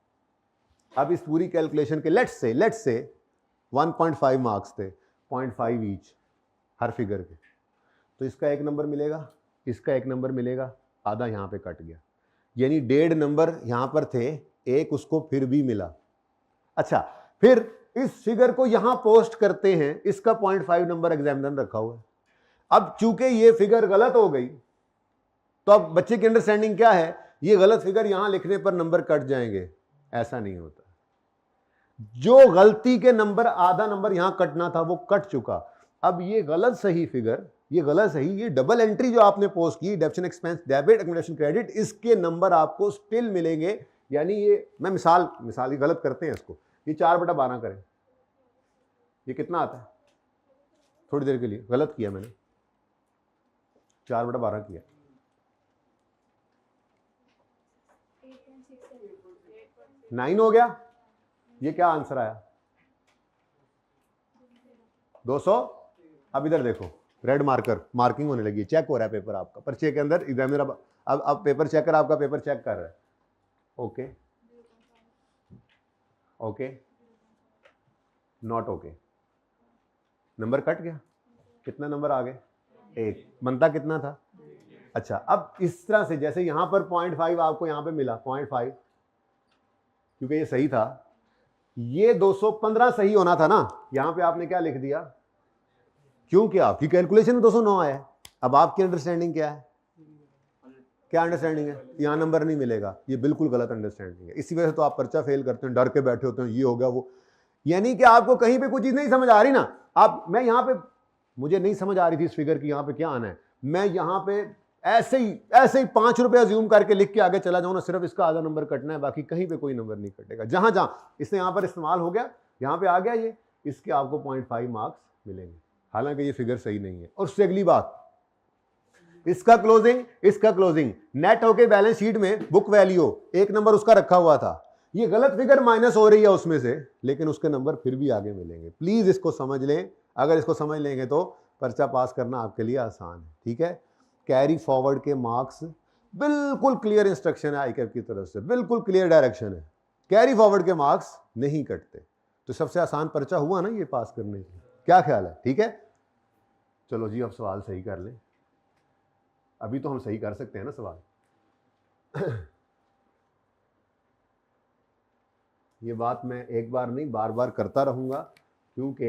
अब इस पूरी कैलकुलेशन के लेट्स से 1.5 मार्क्स थे, 0.5 ईच हर फिगर के, तो इसका 1 नंबर मिलेगा, इसका 1 नंबर मिलेगा, आधा यहां पे कट गया, यानी 1.5 नंबर यहां पर थे, एक उसको फिर भी मिला। अच्छा, फिर इस फिगर को यहां पोस्ट करते हैं, इसका 0.5 नंबर एग्जामिनर रखा हुआ है। अब चूंकि ये फिगर गलत हो गई, तो अब बच्चे की अंडरस्टैंडिंग क्या है? ये गलत फिगर यहां लिखने पर नंबर कट जाएंगे, ऐसा नहीं होता। जो गलती के नंबर, आधा नंबर यहां कटना था वो कट चुका। अब ये गलत सही फिगर, ये गलत सही, ये डबल एंट्री जो आपने पोस्ट की, डेप्शन एक्सपेंस डेबिट अकोमोडेशन क्रेडिट, इसके नंबर आपको स्टिल मिलेंगे। यानी ये मैं मिसाल ही गलत करते हैं इसको, ये 4/12 करें, ये कितना आता है? थोड़ी देर के लिए गलत किया मैंने, 4/12 किया, 9 हो गया। ये क्या आंसर आया? 200। अब इधर देखो, रेड मार्कर मार्किंग होने लगी, चेक हो रहा है पेपर आपका, पर्चे के अंदर एग्जामिनर अब पेपर चेकर आपका पेपर चेक कर रहा है। Okay okay, not okay, number cut गया, कितना नंबर आ गए? 1, बनता कितना था? अच्छा, अब इस तरह से जैसे यहां पर 0.5 आपको यहां पे मिला, 0.5 क्योंकि ये सही था, ये 215 सही होना था ना, यहां पे आपने क्या लिख दिया? क्योंकि आपकी कैलकुलेशन में 209 आया है। अब आपकी अंडरस्टैंडिंग क्या है? क्या अंडरस्टैंडिंग है? यहां नंबर नहीं मिलेगा, ये बिल्कुल गलत अंडरस्टैंडिंग है। इसी वजह से तो आप पर्चा फेल करते हैं, डर के बैठे होते हैं, ये हो गया वो, यानी कि आपको कहीं पे कोई चीज नहीं समझ आ रही ना, आप, मैं यहां पे, मुझे नहीं समझ आ रही थी इस फिगर की यहां पे क्या आना है, मैं यहां पे ऐसे ही 5 रुपया ज्यूम करके लिख के आगे चला जाऊं ना, सिर्फ इसका आधा नंबर कटना है, बाकी कहीं पे कोई नंबर नहीं कटेगा। जहां जहां इसने यहां पर इस्तेमाल हो गया, यहां पे आ गया ये, इसके आपको 0.5 मार्क्स मिलेंगे, हालांकि ये फिगर सही नहीं है। और उससे अगली बात, इसका क्लोजिंग नेट होके बैलेंस शीट में बुक वैल्यू 1 नंबर उसका रखा हुआ था, ये गलत फिगर माइनस हो रही है उसमें से, लेकिन उसके नंबर फिर भी आगे मिलेंगे। प्लीज इसको समझ लें, अगर इसको समझ लेंगे तो पर्चा पास करना आपके लिए आसान है, ठीक है। कैरी फॉरवर्ड के मार्क्स बिल्कुल क्लियर इंस्ट्रक्शन है आईकैप की तरफ से, बिल्कुल क्लियर डायरेक्शन है, कैरी फॉरवर्ड के मार्क्स नहीं कटते। तो सबसे आसान पर्चा हुआ ना ये पास करने के, क्या ख्याल है? ठीक है, चलो जी, अब सवाल सही कर लें। अभी तो हम सही कर सकते हैं ना सवाल। ये बात मैं एक बार नहीं बार बार करता रहूंगा, क्योंकि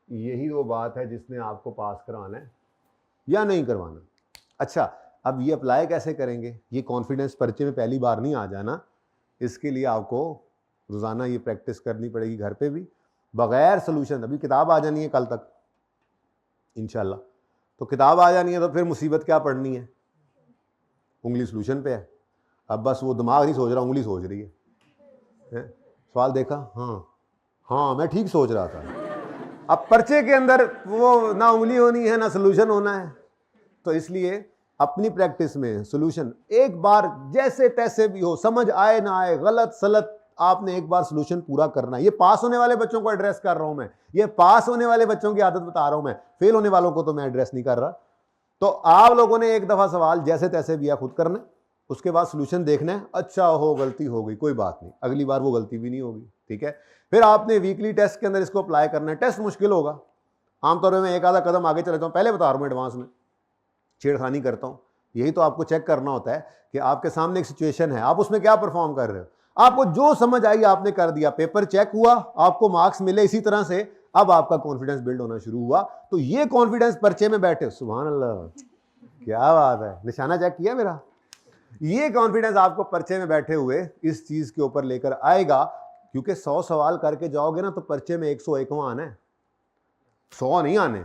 यही वो बात है जिसने आपको पास करवाना है या नहीं करवाना। अच्छा, अब ये अप्लाई कैसे करेंगे? ये कॉन्फिडेंस पर्चे में पहली बार नहीं आ जाना, इसके लिए आपको रोज़ाना ये प्रैक्टिस करनी पड़ेगी घर पे भी, बगैर सोल्यूशन। अभी किताब आ जानी है कल तक इंशाल्लाह, तो किताब आ जानी है तो फिर मुसीबत क्या पड़नी है? उंगली सोल्यूशन पे है, अब बस वो दिमाग नहीं सोच रहा, उंगली सोच रही है। सवाल देखा? हाँ, मैं ठीक सोच रहा था। अब पर्चे के अंदर वो ना उंगली होनी है ना सोल्यूशन होना है, तो इसलिए अपनी प्रैक्टिस में सोल्यूशन एक बार जैसे तैसे भी हो, समझ आए ना आए, गलत सलत, आपने एक बार सोल्यूशन पूरा करना है। ये पास होने वाले बच्चों को एड्रेस कर रहा हूं मैं, ये पास होने वाले बच्चों की आदत बता रहा हूं मैं, फेल होने वालों को तो मैं एड्रेस नहीं कर रहा। तो आप लोगों ने एक दफा सवाल जैसे तैसे भी खुद करना, उसके बाद सोल्यूशन देखना है, अच्छा हो गलती हो गई कोई बात नहीं, अगली बार वो गलती भी नहीं होगी, ठीक है। फिर आपने वीकली टेस्ट के अंदर इसको अप्लाई करना है। टेस्ट मुश्किल होगा, आमतौर पर मैं एक आधा कदम आगे चले जाता हूँ, पहले बता रहा हूँ, एडवांस में छेड़खानी करता हूँ। यही तो आपको चेक करना होता है कि आपके सामने एक सिचुएशन है, आप उसमें क्या परफॉर्म कर रहे हो। आपको जो समझ आई आपने कर दिया, पेपर चेक हुआ, आपको मार्क्स मिले, इसी तरह से अब आपका कॉन्फिडेंस बिल्ड होना शुरू हुआ। तो ये कॉन्फिडेंस पर्चे में बैठे, सुभान अल्लाह, क्या बात है, निशाना चेक किया मेरा। ये कॉन्फिडेंस आपको पर्चे में बैठे हुए इस चीज के ऊपर लेकर आएगा, क्योंकि 100 सवाल करके जाओगे ना तो पर्चे में 101वां आना है, 100 नहीं आने।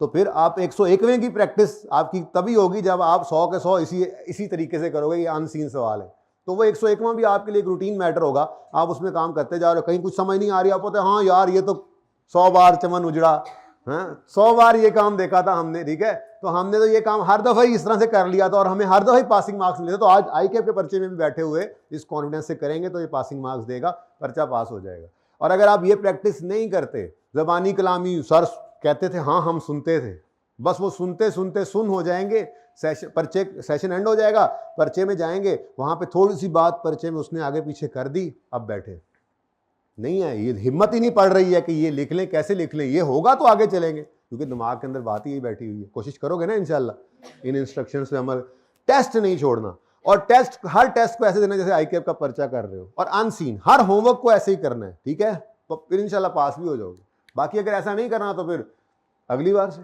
तो फिर आप 101वें की प्रैक्टिस आपकी तभी होगी जब आप 100 के 100 इसी तरीके से करोगे। ये अनसीन सवाल है, तो वो 101वां भी आपके लिए एक रूटीन मैटर होगा। आप उसमें काम करते जा रहे हो, कहीं कुछ समझ नहीं आ रही, आप बोलते हैं हाँ यार ये तो 100 बार चमन उजड़ा, हाँ 100 बार ये काम देखा था हमने, ठीक है, तो हमने तो ये काम हर दफ़ा ही इस तरह से कर लिया था और हमें हर दफ़ा ही पासिंग मार्क्स मिले थे। तो आज ICAP के पर्चे में भी बैठे हुए इस कॉन्फिडेंस से करेंगे तो ये पासिंग मार्क्स देगा, पर्चा पास हो जाएगा। और अगर आप ये प्रैक्टिस नहीं करते, ज़बानी कलामी सर कहते थे हाँ हम सुनते थे, बस वो सुनते सुनते सुन हो जाएंगे, सेशन एंड हो जाएगा, पर्चे में जाएंगे, वहाँ पे थोड़ी सी बात पर्चे में उसने आगे पीछे कर दी, अब बैठे नहीं है, ये हिम्मत ही नहीं पड़ रही है कि ये लिख लें, कैसे लिख लें, ये होगा तो आगे चलेंगे, क्योंकि दिमाग के अंदर बात ही बैठी हुई है। कोशिश करोगे ना इंशाल्लाह इन इंस्ट्रक्शंस पे अमल। टेस्ट नहीं छोड़ना, और टेस्ट हर टेस्ट को ऐसे देना जैसे ICAP का पर्चा कर रहे हो, और अनसीन हर होमवर्क को ऐसे ही करना है, ठीक है, तो फिर इंशाल्लाह पास भी हो जाओगे। बाकी अगर ऐसा नहीं करना तो फिर अगली बार से,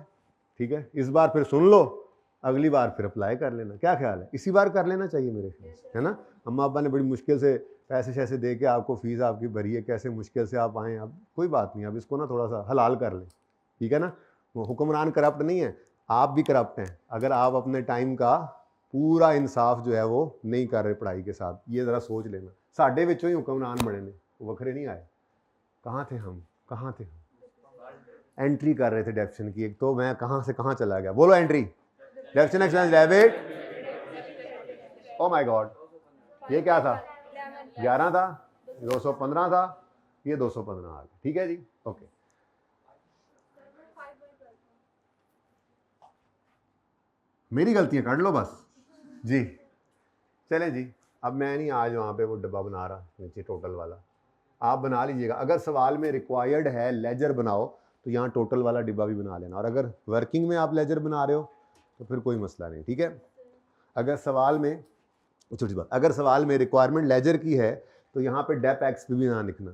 ठीक है, इस बार फिर सुन लो, अगली बार फिर अप्लाई कर लेना। क्या ख्याल है, इसी बार कर लेना चाहिए मेरे ख्याल से, है ना। अम्मा अब्बा ने बड़ी मुश्किल से पैसे शैसे दे के आपको फीस आपकी भरी है, कैसे मुश्किल से आप आए, अब कोई बात नहीं, अब इसको ना थोड़ा सा हलाल कर लें, ठीक है ना। वो हुक्मरान करप्ट नहीं है, आप भी करप्ट हैं अगर आप अपने टाइम का पूरा इंसाफ जो है वो नहीं कर रहे पढ़ाई के साथ। ये ज़रा सोच लेना, साढ़े विचों ही हुक्मरान बने ने, वखरे नहीं आए। कहाँ थे हम, कहाँ थे हम, एंट्री कर रहे थे डेफिनेशन की, एक तो मैं कहाँ से कहाँ चला गया। बोलो entry, definition expense debit, oh my God, ये क्या था, 11 था, 215 था, ये 215 आ गया, ठीक है जी, ओके। मेरी गलतियां कर लो बस जी, चलें जी। अब मैं नहीं आज वहाँ पे वो डब्बा बना रहा नीचे टोटल वाला, आप बना लीजिएगा। अगर सवाल में रिक्वायर्ड है लेजर बनाओ तो यहाँ टोटल वाला डिब्बा भी बना लेना, और अगर वर्किंग में आप लेजर बना रहे हो तो फिर कोई मसला नहीं, ठीक है। अगर सवाल में छोटी बात, अगर सवाल में रिक्वायरमेंट लेजर की है तो यहाँ पे डेप एक्स भी ना लिखना,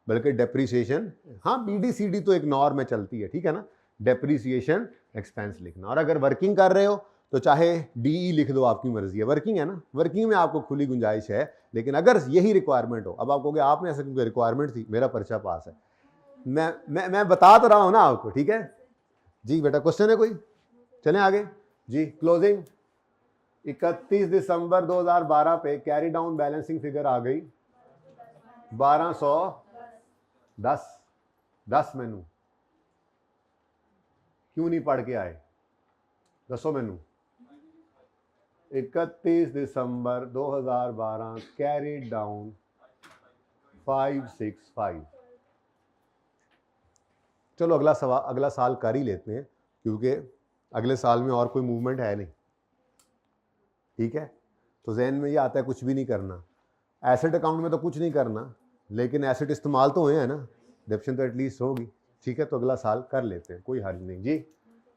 बल्कि डेप्रीसिएशन, हाँ BDCD तो एक नॉर्म में चलती है, ठीक है ना, डेप्रीसिएशन एक्सपेंस लिखना। और अगर वर्किंग कर रहे हो तो चाहे DE लिख दो, आपकी मर्जी है, वर्किंग है ना, वर्किंग में आपको खुली गुंजाइश है। लेकिन अगर यही रिक्वायरमेंट हो, अब आप कहोगे आपने ऐसा क्योंकि रिक्वायरमेंट थी, मेरा पर्चा पास है, मैं बता तो रहा हूँ ना आपको, ठीक है जी। बेटा क्वेश्चन है कोई, चलें आगे जी। क्लोजिंग 31 दिसंबर 2012 पे कैरी डाउन बैलेंसिंग फिगर आ गई 1210। 10 मैनू क्यों नहीं पढ़ के आए, दसो मैनू। 31 दिसंबर 2012 कैरी डाउन 565। चलो अगला साल कर ही लेते हैं, क्योंकि अगले साल में और कोई मूवमेंट है नहीं, ठीक है। तो जहन में ये आता है कुछ भी नहीं करना, एसेट अकाउंट में तो कुछ नहीं करना, लेकिन एसेट इस्तेमाल तो हुए हैं ना, डेप्शन तो एटलीस्ट होगी, ठीक है। तो अगला साल कर लेते हैं, कोई हर्ज नहीं जी।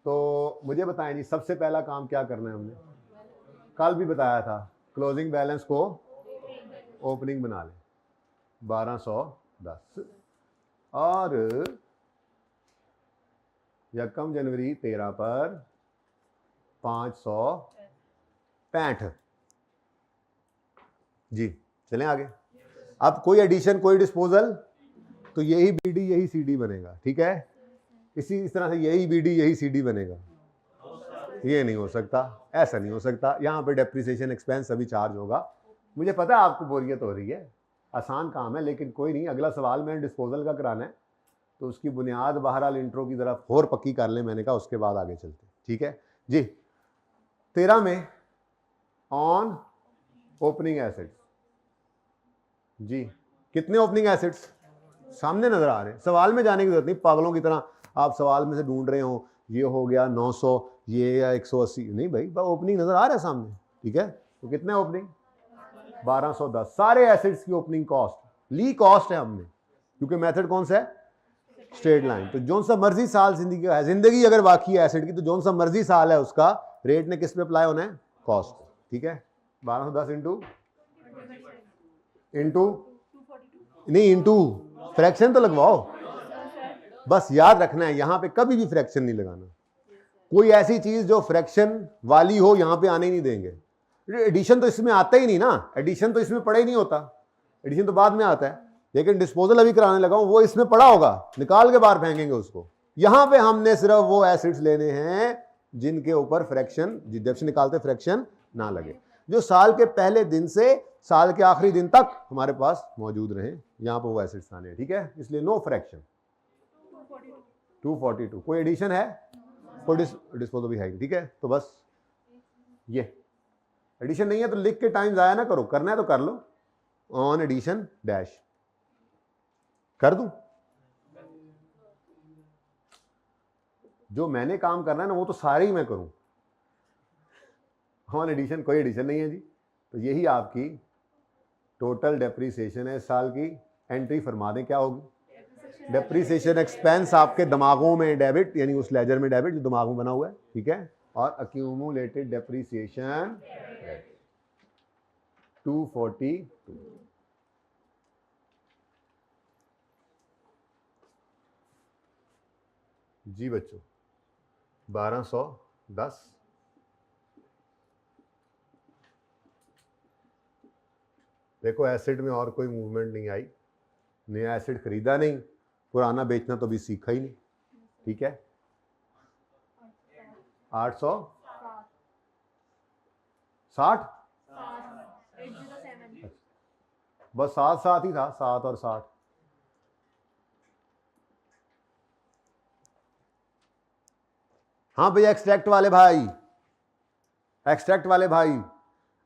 तो मुझे बताएं जी, सबसे पहला काम क्या करना है, हमने कल भी बताया था, क्लोजिंग बैलेंस को ओपनिंग बना लें 1210, और 1 जनवरी 13 पर 565 जी। चलें आगे। अब कोई एडिशन कोई डिस्पोजल, तो यही BD यही CD बनेगा, ठीक है। इस तरह से यही BD यही CD बनेगा, ये नहीं हो सकता, ऐसा नहीं हो सकता। यहाँ पे डेप्रिसिएशन एक्सपेंस अभी चार्ज होगा। मुझे पता है आपको बोरियत हो रही है, आसान काम है, लेकिन कोई नहीं, अगला सवाल मैंने डिस्पोजल का कराना है, तो उसकी बुनियाद बहरहाल इंट्रो की तरफ और पक्की कर लें, मैंने कहा उसके बाद आगे चलते, ठीक है जी। 13 में ऑन ओपनिंग एसेट्स जी, कितने ओपनिंग एसेट्स सामने नजर आ रहे हैं, सवाल में जाने की जरूरत नहीं, पागलों की तरह आप सवाल में से ढूंढ रहे हो ये हो गया 900 ये या 180, नहीं भाई ओपनिंग नजर आ रहा है सामने, ठीक है। तो कितने ओपनिंग 1210, सारे एसेट्स की ओपनिंग कॉस्ट ली कॉस्ट है हमने, क्योंकि मेथड कौन सा है स्ट्रेट लाइन। तो जो सा मर्जी साल जिंदगी का है, जिंदगी अगर बाकी है एसेट की तो जो सा मर्जी साल है उसका रेट ने किस पे अप्लाई होना है कॉस्ट, ठीक है। 1210 इंटू नहीं इंटू फ्रैक्शन तो लगवाओ, बस याद रखना है यहां पे कभी भी फ्रैक्शन नहीं लगाना, कोई ऐसी चीज जो फ्रैक्शन वाली हो यहां पे आने ही नहीं देंगे। एडिशन तो इसमें आता ही नहीं ना, एडिशन तो इसमें पड़ा ही नहीं होता, एडिशन तो बाद में आता है, लेकिन डिस्पोजल अभी कराने लगा हूं वो इसमें पड़ा होगा, निकाल के बाहर फेंकेंगे उसको। यहां पे हमने सिर्फ वो एसिड्स लेने हैं जिनके ऊपर फ्रैक्शन, जब से निकालते फ्रैक्शन ना लगे, जो साल के पहले दिन से साल के आखिरी दिन तक हमारे पास मौजूद रहे, यहां पर वो एसिड्स आने हैं, ठीक है। इसलिए नो फ्रैक्शन। 242 कोई एडिशन है, कोई डिस्पोजल भी है, ठीक है। तो बस ये एडिशन नहीं है तो लिख के टाइम जाया ना करो, करना है तो कर लो, ऑन एडिशन डैश कर दूं। जो मैंने काम करना है ना वो तो सारे ही मैं करूं, ऑन एडिशन कोई एडिशन नहीं है जी। तो यही आपकी टोटल डेप्रीसिएशन है इस साल की। एंट्री फरमा दें क्या होगी, डेप्रीसिएशन एक्सपेंस आपके दिमागों में डेबिट, यानी उस लेजर में डेबिट जो दिमाग में बना हुआ है, ठीक है। और अक्यूमुलेटेड डेप्रीसिएशन 242। जी बच्चों 1210 देखो एसिड में और कोई मूवमेंट नहीं आई, नया एसिड खरीदा नहीं, पुराना बेचना तो अभी सीखा ही नहीं, ठीक है। 860 बस 7 ही था, 7 और 60। हाँ भैया एक्सट्रैक्ट वाले भाई, एक्सट्रैक्ट वाले भाई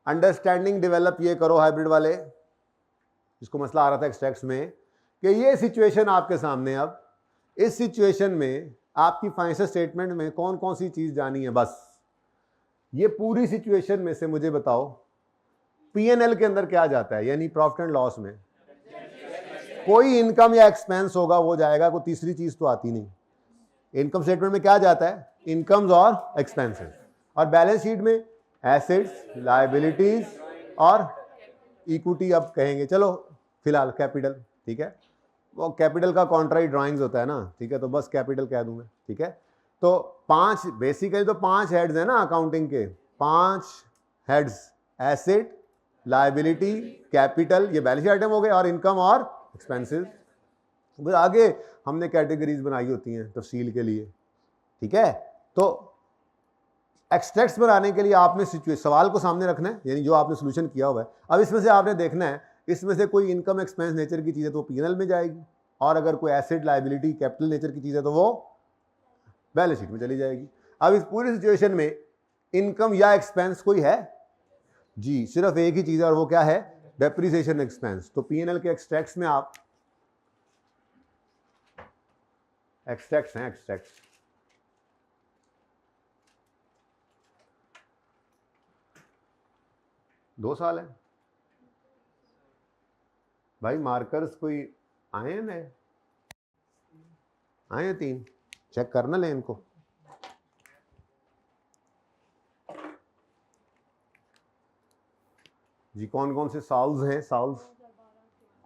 अंडरस्टैंडिंग डेवलप ये करो हाइब्रिड वाले, जिसको मसला आ रहा था एक्सट्रैक्ट्स में कि ये सिचुएशन आपके सामने, अब इस सिचुएशन में आपकी फाइनेंशियल स्टेटमेंट में कौन कौन सी चीज जानी है, बस ये पूरी सिचुएशन में से मुझे बताओ पीएनएल के अंदर क्या जाता है, यानी प्रॉफिट एंड लॉस में कोई इनकम या एक्सपेंस होगा वो जाएगा, कोई तीसरी चीज तो आती नहीं। इनकम स्टेटमेंट में क्या जाता है, इनकम्स और एक्सपेंसेस, और बैलेंस शीट में एसेट्स, लायबिलिटीज और इक्विटी अब कहेंगे, चलो फिलहाल कैपिटल, ठीक है। वो कैपिटल का कॉन्ट्राई ड्राइंग्स होता है ना, ठीक है, तो बस कैपिटल कह दूं मैं, ठीक है। तो 5 बेसिकली तो 5 हेड्स हैं ना अकाउंटिंग के, 5 हेड्स, एसेट, लायबिलिटी, कैपिटल, ये बैलेंस शीट आइटम हो गए, और इनकम और एक्सपेंसेस। फिर आगे हमने कैटेगरीज बनाई होती हैं तफसील के लिए, ठीक है। तो एक्सट्रैक्ट्स बनाने के लिए आपने सवाल को सामने रखना है, यानी जो आपने सोल्यूशन किया हुआ है, अब इसमें से आपने देखना है इसमें से कोई इनकम एक्सपेंस नेचर की चीज़ है तो पीएनएल में जाएगी, और अगर कोई एसेट, लायबिलिटी, कैपिटल नेचर की चीज़ है तो वो बैलेंस शीट में चली जाएगी। अब इस पूरी सिचुएशन में इनकम या एक्सपेंस कोई है जी, सिर्फ एक ही चीज़ है, और वो क्या है, डेप्रीसिएशन एक्सपेंस। तो पीएनएल के एक्सट्रैक्ट्स में आप एक्सट्रैक्ट्स हैं, एक्सट्रैक्ट्स दो साल है भाई। मार्कर्स कोई आए हैं नए, आए हैं 3, चेक करना ले इनको। जी कौन कौन से साल्स हैं, साल्स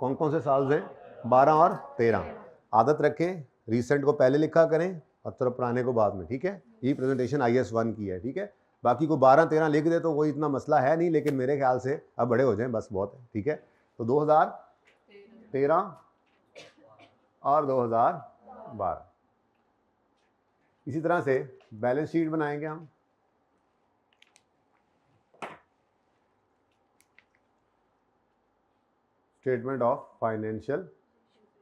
कौन कौन से साल्स हैं, 12 और 13। आदत रखें रीसेंट को पहले लिखा करें और तरफ पुराने को बाद में, ठीक है। ये प्रेजेंटेशन IS 1 की है, ठीक है। बाकी को 12-13 लिख दे तो कोई इतना मसला है नहीं, लेकिन मेरे ख्याल से अब बड़े हो जाएं बस बहुत है, ठीक है। तो 2013 और 2012 इसी तरह से बैलेंस शीट बनाएंगे हम। स्टेटमेंट ऑफ फाइनेंशियल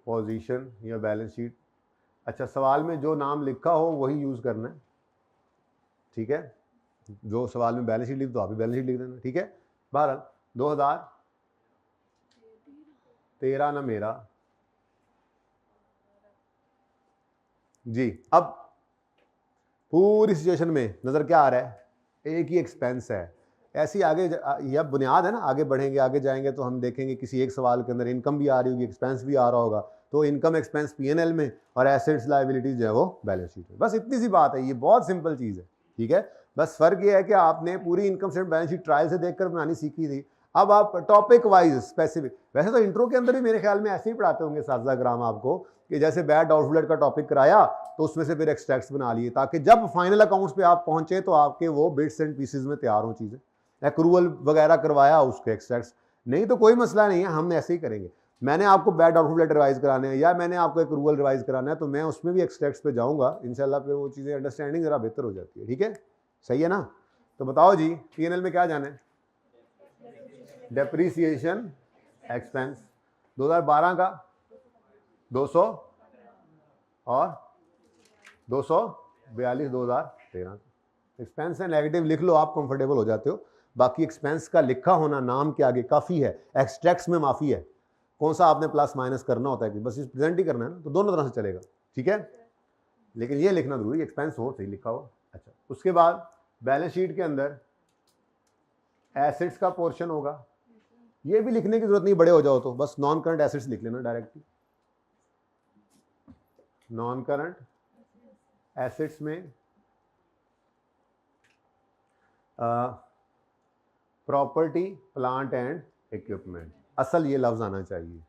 पोजीशन या बैलेंस शीट। अच्छा, सवाल में जो नाम लिखा हो वही यूज़ करना है, ठीक है। जो सवाल में बैलेंस शीट लिख दो आप भी बैलेंस शीट लिख देना, ठीक है। बहरहाल 2013 ना मेरा जी। अब पूरी सिचुएशन में नज़र क्या आ रहा है, एक ही एक्सपेंस है, ऐसी आगे यह बुनियाद है ना, आगे बढ़ेंगे आगे जाएंगे तो हम देखेंगे किसी एक सवाल के अंदर इनकम भी आ रही होगी, एक्सपेंस भी आ रहा होगा, तो इनकम एक्सपेंस पीएनएल में और एसेट्स लायबिलिटीज जो है वो बैलेंस शीट में। बस इतनी सी बात है, ये बहुत सिंपल चीज़ है, ठीक है। बस फर्क ये है कि आपने पूरी income statement balance sheet trial से देखकर बनानी सीखी थी, अब आप टॉपिक वाइज स्पेसिफिक, वैसे तो इंट्रो के अंदर भी मेरे ख्याल में ऐसे ही पढ़ाते होंगे साजा ग्राम आपको, कि जैसे बैड डाउटफुल डेट का टॉपिक कराया तो उसमें से फिर एक्सट्रैक्ट्स बना लिए, ताकि जब फाइनल अकाउंट्स पे आप पहुंचे तो आपके वो बिट्स एंड पीसेज में तैयार हो चीज़ें। एक्रूवल वगैरह करवाया, उसके एक्सट्रैक्ट्स, नहीं तो कोई मसला नहीं है, हम ऐसे ही करेंगे। मैंने आपको बैड डाउटफुल डेट रिवाइज कराने हैं या मैंने आपको एक्रूवल रिवाइज कराना है तो मैं उसमें भी एक्सट्रैक्ट्स पे जाऊंगा इंशाल्लाह, पे वो चीज़ें अंडरस्टैंडिंग ज़रा बेहतर हो जाती है, ठीक है, सही है ना। तो बताओ जी, पीएनएल में क्या जाना है? डेप्रीसिएशन एक्सपेंस 2012 का 200 और 242 2013। एक्सपेंस है नेगेटिव लिख लो, आप कंफर्टेबल हो जाते हो, बाकी एक्सपेंस का लिखा होना नाम के आगे काफ़ी है, एक्सट्रैक्ट्स में माफ़ी है, कौन सा आपने प्लस माइनस करना होता है कि बस इस प्रेजेंट ही करना है ना, तो दोनों तरह से चलेगा, ठीक है, लेकिन ये लिखना जरूरी, एक्सपेंस हो सही लिखा हुआ। अच्छा, उसके बाद बैलेंस शीट के अंदर एसेट्स का पोर्शन होगा, ये भी लिखने की जरूरत नहीं, बड़े हो जाओ तो बस नॉन करंट एसेट्स लिख लेना डायरेक्टली। नॉन करंट एसेट्स में प्रॉपर्टी प्लांट एंड इक्विपमेंट, असल ये लफ्ज आना चाहिए,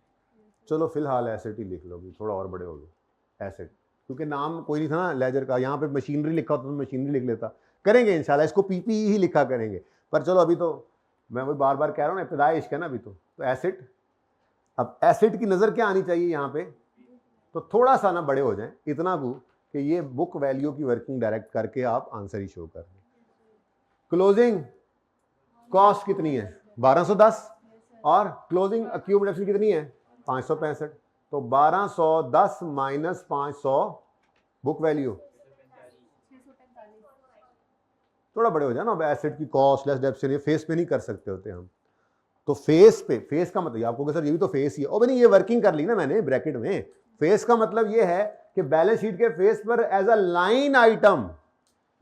चलो फिलहाल एसेट ही लिख लोगे, थोड़ा और बड़े हो गए एसेट, क्योंकि नाम कोई नहीं था ना लेजर का, यहाँ पे मशीनरी लिखा होता तो मशीनरी लिख लेता, करेंगे इंशाल्लाह, इसको पीपीई ही लिखा करेंगे, पर चलो अभी तो मैं वही बार बार कह रहा हूँ ना, इब्तिदाई इश्क है ना अभी तो एसेट। अब एसेट की नज़र क्या आनी चाहिए यहाँ पे, तो थोड़ा सा ना बड़े हो जाएं, इतना को कि ये बुक वैल्यू की वर्किंग डायरेक्ट करके आप आंसर ही शो कर दें। क्लोजिंग कॉस्ट कितनी है 1210 और क्लोजिंग अक्यूमुलेशन कितनी है 565, तो 1210 माइनस 500 बुक वैल्यू, थोड़ा बड़े हो जाए ना। अब एसेट की कॉस्ट लेस डेप्ट ये फेस पे नहीं कर सकते होते हम, तो फेस पे, फेस का मतलब आपको सर ये भी तो फेस ही है, और नहीं ये वर्किंग कर ली ना मैंने ब्रैकेट में, फेस का मतलब ये है कि बैलेंस शीट के फेस पर एज अ लाइन आइटम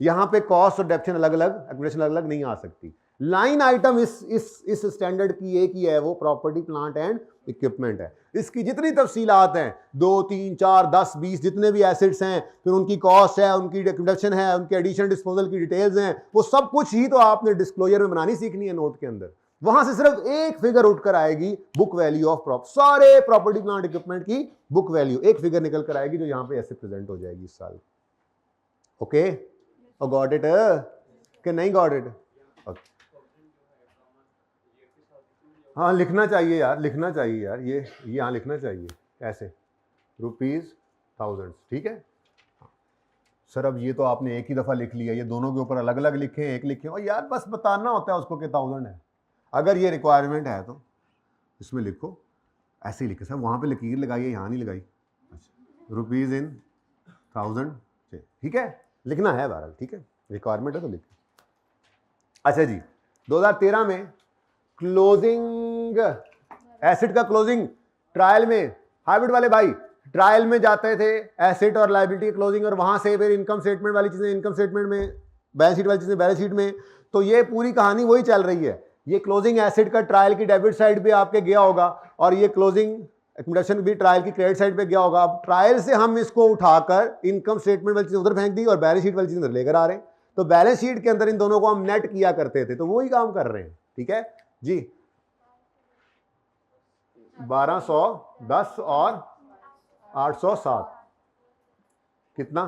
यहां पे कॉस्ट और डेप्शन अलग अलग, एक्विजिशन अलग अलग नहीं आ सकती, लाइन आइटम इस स्टैंडर्ड की एक ही है, वो प्रॉपर्टी प्लांट एंड इक्विपमेंट है। इसकी जितनी तफसीलात हैं 2 3 4 10 20 जितने भी एसेट्स हैं, फिर उनकी कॉस्ट है, उनकी डिडक्शन है, उनके एडिशन डिस्पोजल की डिटेल्स हैं, वो सब कुछ ही तो आपने डिस्क्लोजर में बनानी सीखनी है नोट के अंदर। वहां से सिर्फ एक फिगर उठकर आएगी, बुक वैल्यू ऑफ सारे प्रॉपर्टी प्लांट इक्विपमेंट की बुक वैल्यू एक फिगर निकल कर आएगी, जो यहां पे ऐसे प्रेजेंट हो जाएगी इस साल। ओके, गॉट इट कि नहीं गॉट इट? हाँ लिखना चाहिए यार, लिखना चाहिए यार, ये यहाँ लिखना चाहिए ऐसे ₹1000, ठीक है सर। अब ये तो आपने एक ही दफ़ा लिख लिया, ये दोनों के ऊपर अलग अलग लिखे, एक लिखे, और यार बस बताना होता है उसको कि 1000 है, अगर ये रिक्वायरमेंट है तो इसमें लिखो, ऐसे ही लिखे सर, वहाँ पे लकीर लगाइए, यहाँ नहीं लगाई, अच्छा रुपीज़ इन 1000, ठीक है, लिखना है बहरहाल, ठीक है, रिक्वायरमेंट है तो लिखो। अच्छा जी, 2013 में क्लोजिंग एसेट का क्लोजिंग ट्रायल में, हाइब्रिड वाले भाई ट्रायल में जाते थे एसेट और लायबिलिटी क्लोजिंग, और वहां से फिर इनकम स्टेटमेंट वाली चीजें इनकम स्टेटमेंट में, बैलेंस शीट वाली चीजें बैलेंस शीट में, तो ये पूरी कहानी वही चल रही है। ये क्लोजिंग एसेट का ट्रायल की डेबिट साइड पे आपके गया होगा, और ये क्लोजिंग एक्युमुलेशन भी ट्रायल की क्रेडिट साइड पे गया होगा। अब ट्रायल से हम इसको उठाकर इनकम स्टेटमेंट वाली चीज उधर फेंक दी और बैलेंस शीट वाली चीज उधर लेकर आ रहे हैं, तो बैलेंस शीट के अंदर इन दोनों को हम नेट किया करते थे, तो वही काम कर रहे हैं, ठीक है जी। 1210 और 807 कितना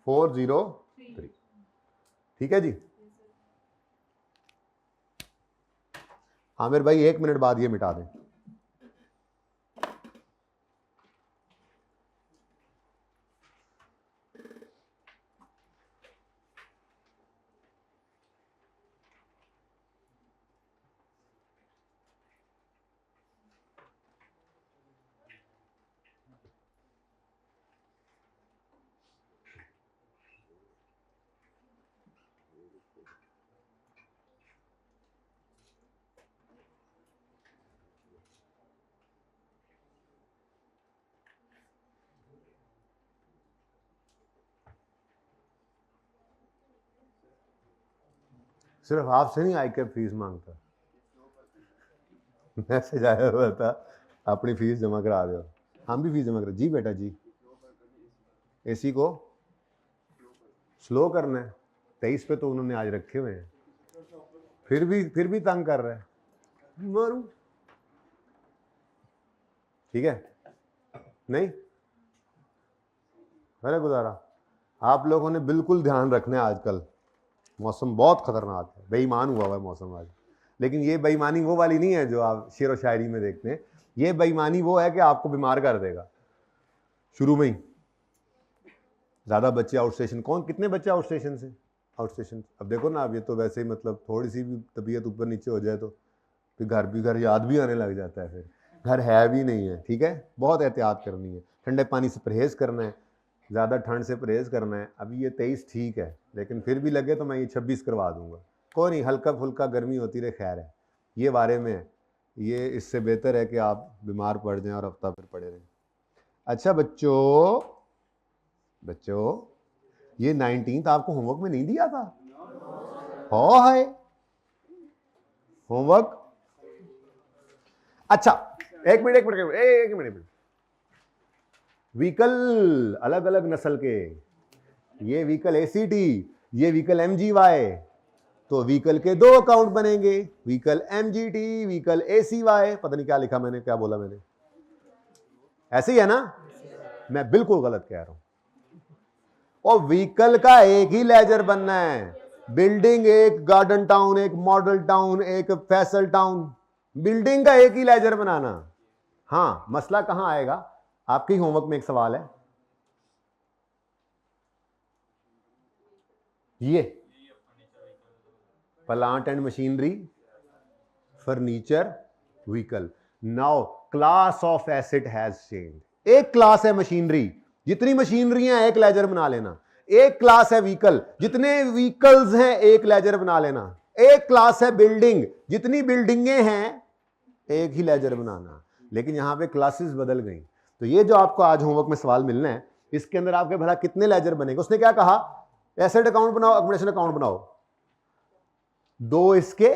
403, ठीक है जी। आमिर भाई 1 मिनट बाद ये मिटा दें। सिर्फ आपसे नहीं आईकेप फीस मांगता, मैसेज आया हुआ था अपनी फीस जमा करा दो, हम भी फीस जमा करा। जी बेटा जी, एसी को स्लो करना है, 23 पे तो उन्होंने आज रखे हुए हैं, फिर भी तंग कर रहा है, मारूं। ठीक है, नहीं अरे गुजारा। आप लोगों ने बिल्कुल ध्यान रखना है, आजकल मौसम बहुत खतरनाक है, बेईमान हुआ हुआ है मौसम आज। लेकिन ये बेईमानी वो वाली नहीं है जो आप शेर व शायरी में देखते हैं, ये बेईमानी वो है कि आपको बीमार कर देगा शुरू में ही। ज़्यादा बच्चे आउट स्टेशन, कितने बच्चे आउट स्टेशन से? आउट स्टेशन अब देखो ना, अब ये तो वैसे ही मतलब थोड़ी सी भी तबीयत ऊपर नीचे हो जाए तो फिर घर याद भी आने लग जाता है, फिर घर है भी नहीं है। ठीक है, बहुत एहतियात करनी है, ठंडे पानी से परहेज़ करना है, ज़्यादा ठंड से परहेज़ करना है। अभी ये 23 ठीक है, लेकिन फिर भी लगे तो मैं ये 26 करवा दूंगा, कोई नहीं, हल्का फुल्का गर्मी होती रहे, खैर है, ये बारे में है। ये इससे बेहतर है कि आप बीमार पड़ जाएं और हफ्ता फिर पड़े रहें। अच्छा बच्चों ये 19th आपको होमवर्क में नहीं दिया था? हो है होमवर्क? अच्छा एक मिनट। व्हीकल अलग अलग नस्ल के, ये व्हीकल ACT, ये व्हीकल MGY, तो व्हीकल के 2 अकाउंट बनेंगे, व्हीकल MGT, व्हीकल ACY। पता नहीं क्या लिखा मैंने, क्या बोला मैंने, ऐसे ही है ना? मैं बिल्कुल गलत कह रहा हूं। और व्हीकल का एक ही लेजर बनना है, बिल्डिंग एक, गार्डन टाउन एक, मॉडल टाउन एक, फैसल टाउन, बिल्डिंग का एक ही लेजर बनाना। हाँ, मसला कहां आएगा? आपके होमवर्क में एक सवाल है, ये plant and machinery, furniture, vehicle. Now class of asset has changed. एक क्लास है मशीनरी, जितनी मशीनरियां एक लेजर बना लेना। एक क्लास है व्हीकल, जितने व्हीकल्स हैं एक लेजर बना लेना। एक क्लास है बिल्डिंग, जितनी बिल्डिंगें हैं एक ही लेजर बनाना। लेकिन यहां पे क्लासेस बदल गई। तो ये जो आपको आज होमवर्क में सवाल मिलना है, इसके अंदर आपके भला कितने लेजर बनेंगे? उसने क्या कहा? एसेट अकाउंट बनाओ, अकोमोडेशन अकाउंट बनाओ, 2 इसके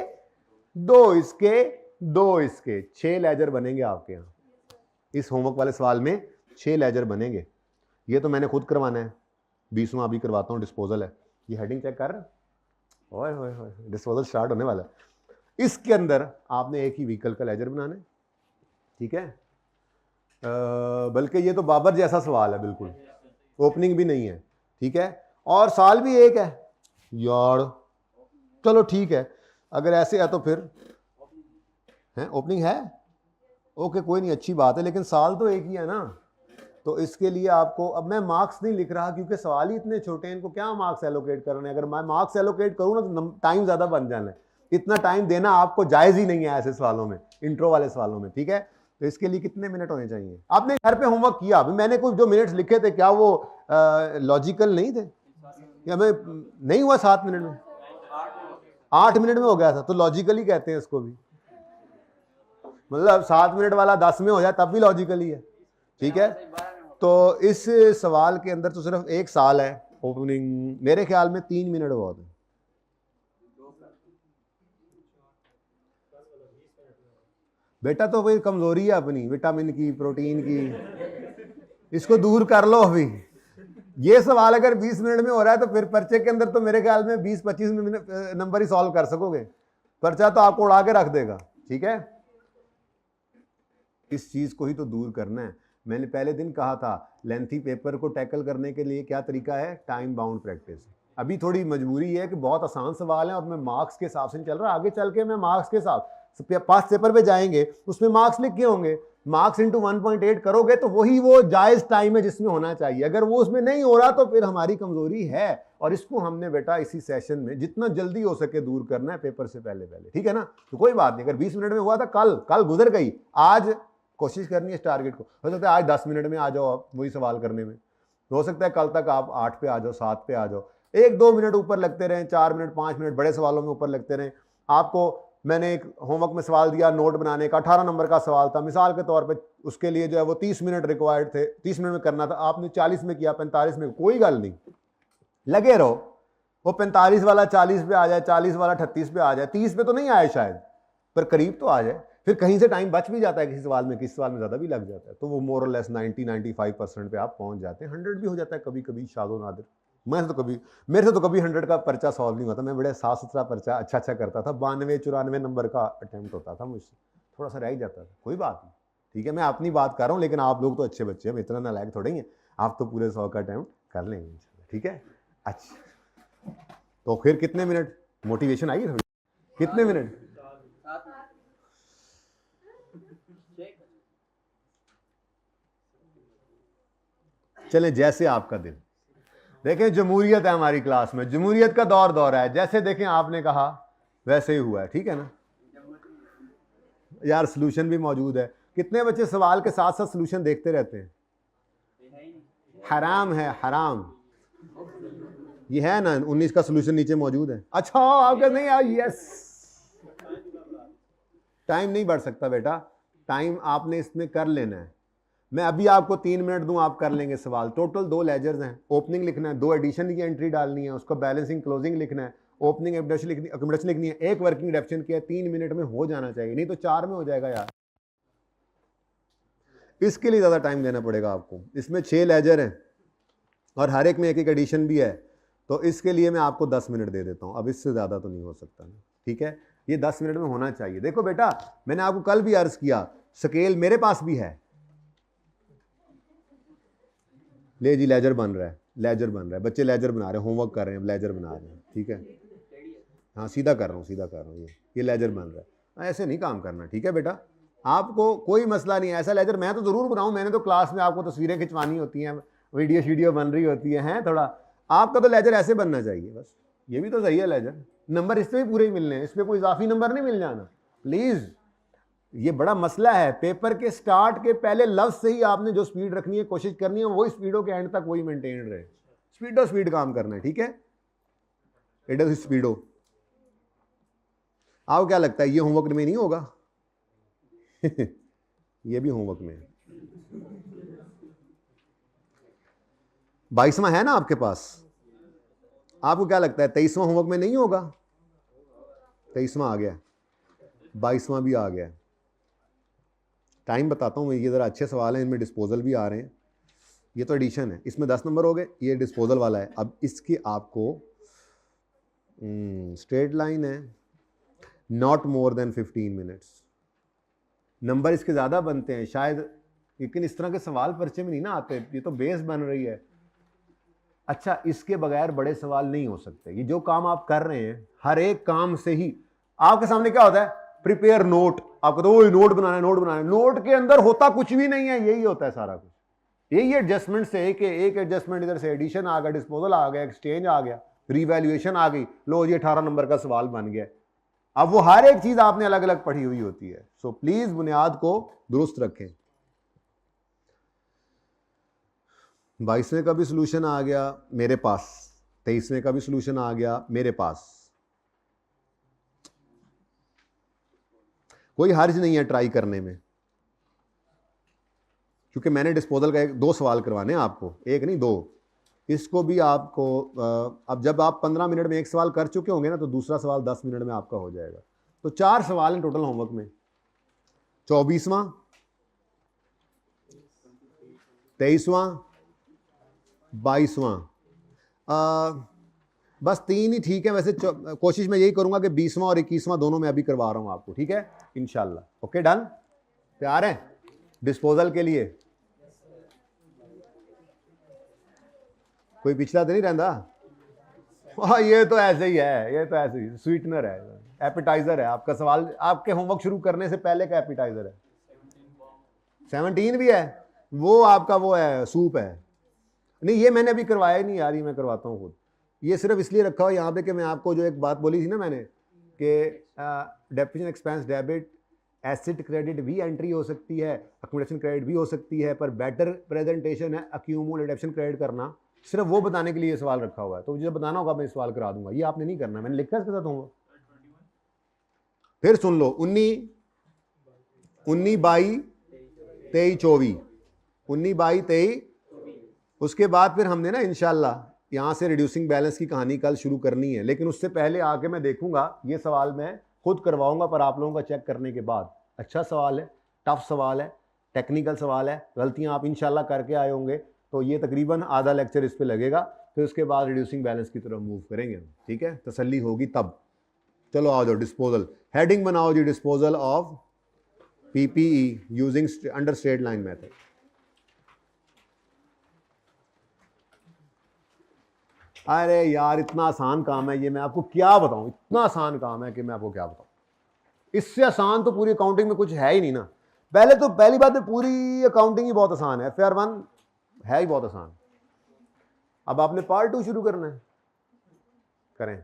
2 इसके 2 इसके, 6 लेजर बनेंगे आपके यहां। इस होमवर्क वाले सवाल में 6 लेजर बनेंगे। ये तो मैंने खुद करवाना है, 20वां अभी करवाता हूं, डिस्पोजल है। ये हेडिंग चेक कर, ओए होए होए, डिस्पोजल स्टार्ट होने वाला है। इसके अंदर आपने एक ही व्हीकल का लेजर बनाना है। ठीक है, बल्कि ये तो बाबर जैसा सवाल है, बिल्कुल ओपनिंग भी नहीं है। ठीक है, और साल भी एक है यार, चलो ठीक है, अगर ऐसे है तो फिर है, ओपनिंग है, ओके कोई नहीं, अच्छी बात है, लेकिन साल तो एक ही है ना। तो इसके लिए आपको, अब मैं मार्क्स नहीं लिख रहा क्योंकि सवाल ही इतने छोटे हैं, इनको क्या मार्क्स एलोकेट करने। अगर मैं मार्क्स एलोकेट करूँ ना तो टाइम ज़्यादा बन जाना है, इतना टाइम देना आपको जायज़ ही नहीं है ऐसे सवालों में, इंट्रो वाले सवालों में। ठीक है, तो इसके लिए कितने मिनट होने चाहिए? आपने घर पे होमवर्क किया? अभी मैंने कुछ जो मिनट्स लिखे थे, क्या वो लॉजिकल नहीं थे? या मैं नहीं हुआ 7 मिनट में? 8 मिनट में हो गया था, तो लॉजिकल ही कहते हैं इसको भी। मतलब 7 मिनट वाला 10 में हो जाए तब भी लॉजिकल ही है। ठीक है, तो इस सवाल के अंदर तो सिर्फ एक साल है ओपनिंग, मेरे ख्याल में 3 मिनट बहुत है। बेटा तो वही कमजोरी है अपनी, विटामिन की, प्रोटीन की, इसको दूर कर लो अभी। ये सवाल अगर 20 मिनट में हो रहा है तो फिर पर्चे के अंदर तो मेरे ख्याल में 20-25 नंबर ही सॉल्व कर सकोगे, पर्चा तो आपको उड़ा के रख देगा। ठीक है, इस चीज को ही तो दूर करना है। मैंने पहले दिन कहा था, लेंथी पेपर को टैकल करने के लिए क्या तरीका है? Time bound practice. अभी थोड़ी मजबूरी है कि बहुत आसान सवाल है और मैं मार्क्स के हिसाब से नहीं चल रहा, आगे चल के मैं मार्क्स के हिसाब, पास पेपर पे जाएंगे उसमें मार्क्स लिखे होंगे, मार्क्स इंटू 1.8 करोगे तो वही वो जायज टाइम है जिसमें होना चाहिए। अगर वो उसमें नहीं हो रहा तो फिर हमारी कमजोरी है, और इसको हमने बेटा इसी सेशन में जितना जल्दी हो सके दूर करना है, पेपर से पहले पहले। ठीक है ना, तो कोई बात नहीं, अगर 20 मिनट में हुआ था, कल गुजर गई, आज कोशिश करनी है इस टारगेट को। हो सकता है आज 10 मिनट में आ जाओ आप वही सवाल करने में, हो सकता है कल तक आप 8 पे आ जाओ, 7 पे आ जाओ, 1-2 मिनट ऊपर लगते रहें, 4 मिनट 5 मिनट बड़े सवालों में ऊपर लगते रहें। आपको मैंने एक होमवर्क में सवाल दिया नोट बनाने का, 18 नंबर का सवाल था, मिसाल के तौर पे उसके लिए जो है वो 30 मिनट रिक्वायर्ड थे, 30 मिनट में करना था, आपने 40 में किया, 45 में, कोई गल नहीं, लगे रहो, वो 45 वाला 40 पे आ जाए, 40 वाला 38 पे आ जाए, 30 पे तो नहीं आए शायद, पर करीब तो आ जाए। फिर कहीं से टाइम बच भी जाता है किसी सवाल में, किसी सवाल में ज़्यादा भी लग जाता है, तो वो मोर और लेस 90-95% पे आप पहुंच जाते हैं। 100 भी हो जाता है कभी कभी, शादो नादिर। मेरे से तो कभी 100 का पर्चा सॉल्व नहीं होता। मैं बड़े साफ सुथरा पर्चा अच्छा करता था। 92-94 नंबर का अटैम्प्ट होता था मुझसे, थोड़ा सा रह ही जाता था, कोई बात नहीं, ठीक है। मैं अपनी बात कर रहा हूँ, लेकिन आप लोग तो अच्छे बच्चे हैं, इतना नालायक थोड़े ही हैं, आप तो पूरे 100 का अटैम्प्ट कर लेंगे, ठीक है। अच्छा, तो फिर कितने मिनट मोटिवेशन आई थोड़ी, कितने मिनट? चलें, जैसे आपका दिन। देखें, जमहूरियत है हमारी क्लास में, जमहूरियत का दौर है, जैसे देखें आपने कहा वैसे ही हुआ है, ठीक है ना यार। सलूशन भी मौजूद है। कितने बच्चे सवाल के साथ साथ सलूशन देखते रहते हैं? हराम है, हराम। ये है ना, 19 का सलूशन नीचे मौजूद है। अच्छा, आपका नहीं आया? यस। टाइम नहीं बढ़ सकता बेटा, टाइम आपने इसमें कर लेना है। मैं अभी आपको 3 मिनट दूं, आप कर लेंगे सवाल। टोटल 2 लेजर्स हैं, ओपनिंग लिखना है, 2 एडिशन की एंट्री डालनी है, उसको बैलेंसिंग क्लोजिंग लिखना है, ओपनिंग एक्सपेंडिचर लिखनी है, 1 वर्किंग डेफिनेशन की है। 3 मिनट में हो जाना चाहिए, नहीं तो 4 में हो जाएगा यार। इसके लिए ज़्यादा टाइम देना पड़ेगा आपको। इसमें 6 लेजर हैं और हर एक में एक एडिशन भी है, तो इसके लिए मैं आपको 10 मिनट दे देता हूँ। अब इससे ज़्यादा तो नहीं हो सकता, ठीक है। ये 10 मिनट में होना चाहिए। देखो बेटा, मैंने आपको कल भी अर्ज़ किया, स्केल मेरे पास भी है। ले जी, लेजर बन रहा है, बच्चे लेजर बना रहे हैं, होमवर्क कर रहे हैं, लेजर बना रहे हैं, ठीक है। हाँ, सीधा कर रहा हूँ, ये लेजर बन रहा है। ऐसे नहीं काम करना, ठीक है बेटा। आपको कोई मसला नहीं है, ऐसा लेजर मैं तो ज़रूर बनाऊँ। मैंने तो क्लास में आपको तस्वीरें खिंचवानी होती हैं, वीडियो बन रही होती है थोड़ा। आपका तो लेजर ऐसे बनना चाहिए बस। ये भी तो सही है लेजर, नंबर इस पर भी पूरे ही मिलने हैं, इस पर कोई इजाफी नंबर नहीं मिल जाना प्लीज़। ये बड़ा मसला है। पेपर के स्टार्ट के पहले लफ्ज से ही आपने जो स्पीड रखनी है, कोशिश करनी है, वही स्पीडों के एंड तक वही मेंटेन रहे। स्पीड काम करना है, ठीक है। It is स्पीडो। आपको क्या लगता है ये होमवर्क में नहीं होगा? ये भी होमवर्क में है। 22वां है ना आपके पास? आपको क्या लगता है 23वां होमवर्क में नहीं होगा? 23वां आ गया, 22वां भी आ गया। टाइम बताता हूँ मैं, ये ज़रा अच्छे सवाल हैं, इनमें डिस्पोजल भी आ रहे हैं। ये तो एडिशन है, इसमें 10 नंबर हो गए, ये डिस्पोजल वाला है। अब इसकी आपको स्ट्रेट लाइन है, not more than 15 minutes. Number इसके ज़्यादा बनते हैं शायद, लेकिन इस तरह के सवाल पर्चे में नहीं ना आते, ये तो बेस बन रही है। अच्छा, इसके बगैर बड़े सवाल नहीं हो सकते। ये जो काम आप कर रहे हैं, हर एक काम से ही आपके सामने क्या होता है, प्रिपेयर नोट। आपको तो नोट बनाना है, नोट के अंदर होता कुछ भी नहीं है, यही होता है सारा कुछ। यही एडजस्टमेंट से एक एडजस्टमेंट, इधर से एडिशन आ गया, डिस्पोजल आ गया, एक्सचेंज आ गया, रिवैल्यूएशन आ गई, लो जी 18 नंबर का सवाल बन गया। अब वो हर एक चीज आपने अलग अलग पढ़ी हुई होती है। सो प्लीज बुनियाद को दुरुस्त रखें। 22वें का भी सोल्यूशन आ गया मेरे पास, 23वें का भी सोल्यूशन आ गया मेरे पास। कोई हर्ज नहीं है ट्राई करने में, क्योंकि मैंने डिस्पोजल का 2 सवाल करवाने हैं आपको, एक नहीं 2। इसको भी आपको अब जब आप 15 मिनट में एक सवाल कर चुके होंगे ना, तो दूसरा सवाल 10 मिनट में आपका हो जाएगा। तो 4 सवाल हैं टोटल होमवर्क में। 24वां, 23वां, 22वां, बस 3 ही ठीक है। वैसे कोशिश मैं यही करूंगा कि 20वां और 21वां दोनों में अभी करवा रहा हूं आपको, ठीक है इंशाल्लाह। Okay, done? तैयार हैं डिस्पोजल के लिए? कोई पिछला तो नहीं रहता? हाँ, ये तो ऐसे ही है, ये तो ऐसे ही स्वीटनर है, एपिटाइजर है आपका सवाल। आपके होमवर्क शुरू करने से पहले का एपिटाइजर है। 17 भी है, वो आपका वो है, सूप है। नहीं, ये मैंने अभी करवाया नहीं यार, ये मैं करवाता हूँ खुद। ये सिर्फ इसलिए रखा हुआ यहाँ पे कि मैं आपको जो एक बात बोली थी ना मैंने, कि depreciation expense debit, asset credit भी एंट्री हो सकती है, अकोमोडेशन क्रेडिट भी हो सकती है, पर बेटर प्रेजेंटेशन है अक्यूमुलेशन क्रेडिट करना। सिर्फ वो बताने के लिए ये सवाल रखा हुआ है। तो मुझे बताना होगा, मैं सवाल करा दूंगा। ये आपने नहीं करना, मैंने लिखा इसके साथ होगा। फिर सुन लो, 19, 22, 23, 24, 19, 22, 23। उसके बाद फिर हमने ना इंशाल्लाह यहाँ से रिड्यूसिंग बैलेंस की कहानी कल शुरू करनी है, लेकिन उससे पहले आके मैं देखूंगा, ये सवाल मैं खुद करवाऊंगा पर आप लोगों का चेक करने के बाद। अच्छा सवाल है, टफ सवाल है, टेक्निकल सवाल है, गलतियाँ आप इंशाल्लाह करके आए होंगे, तो ये तकरीबन आधा लेक्चर इस पे लगेगा, फिर उसके बाद रिड्यूसिंग बैलेंस की तरफ मूव करेंगे। ठीक है, तसल्ली होगी तब। चलो आ जाओ, डिस्पोजल हेडिंग बनाओ जी, disposal of PPE using under straight line method. अरे यार इतना आसान काम है ये, मैं आपको क्या बताऊं, इतना आसान काम है कि मैं आपको क्या बताऊं। इससे आसान तो पूरी अकाउंटिंग में कुछ है ही नहीं ना। पहले तो पहली बात है, पूरी अकाउंटिंग ही बहुत आसान है, फेयर 1 है ही बहुत आसान। अब आपने पार्ट 2 शुरू करना है, करें।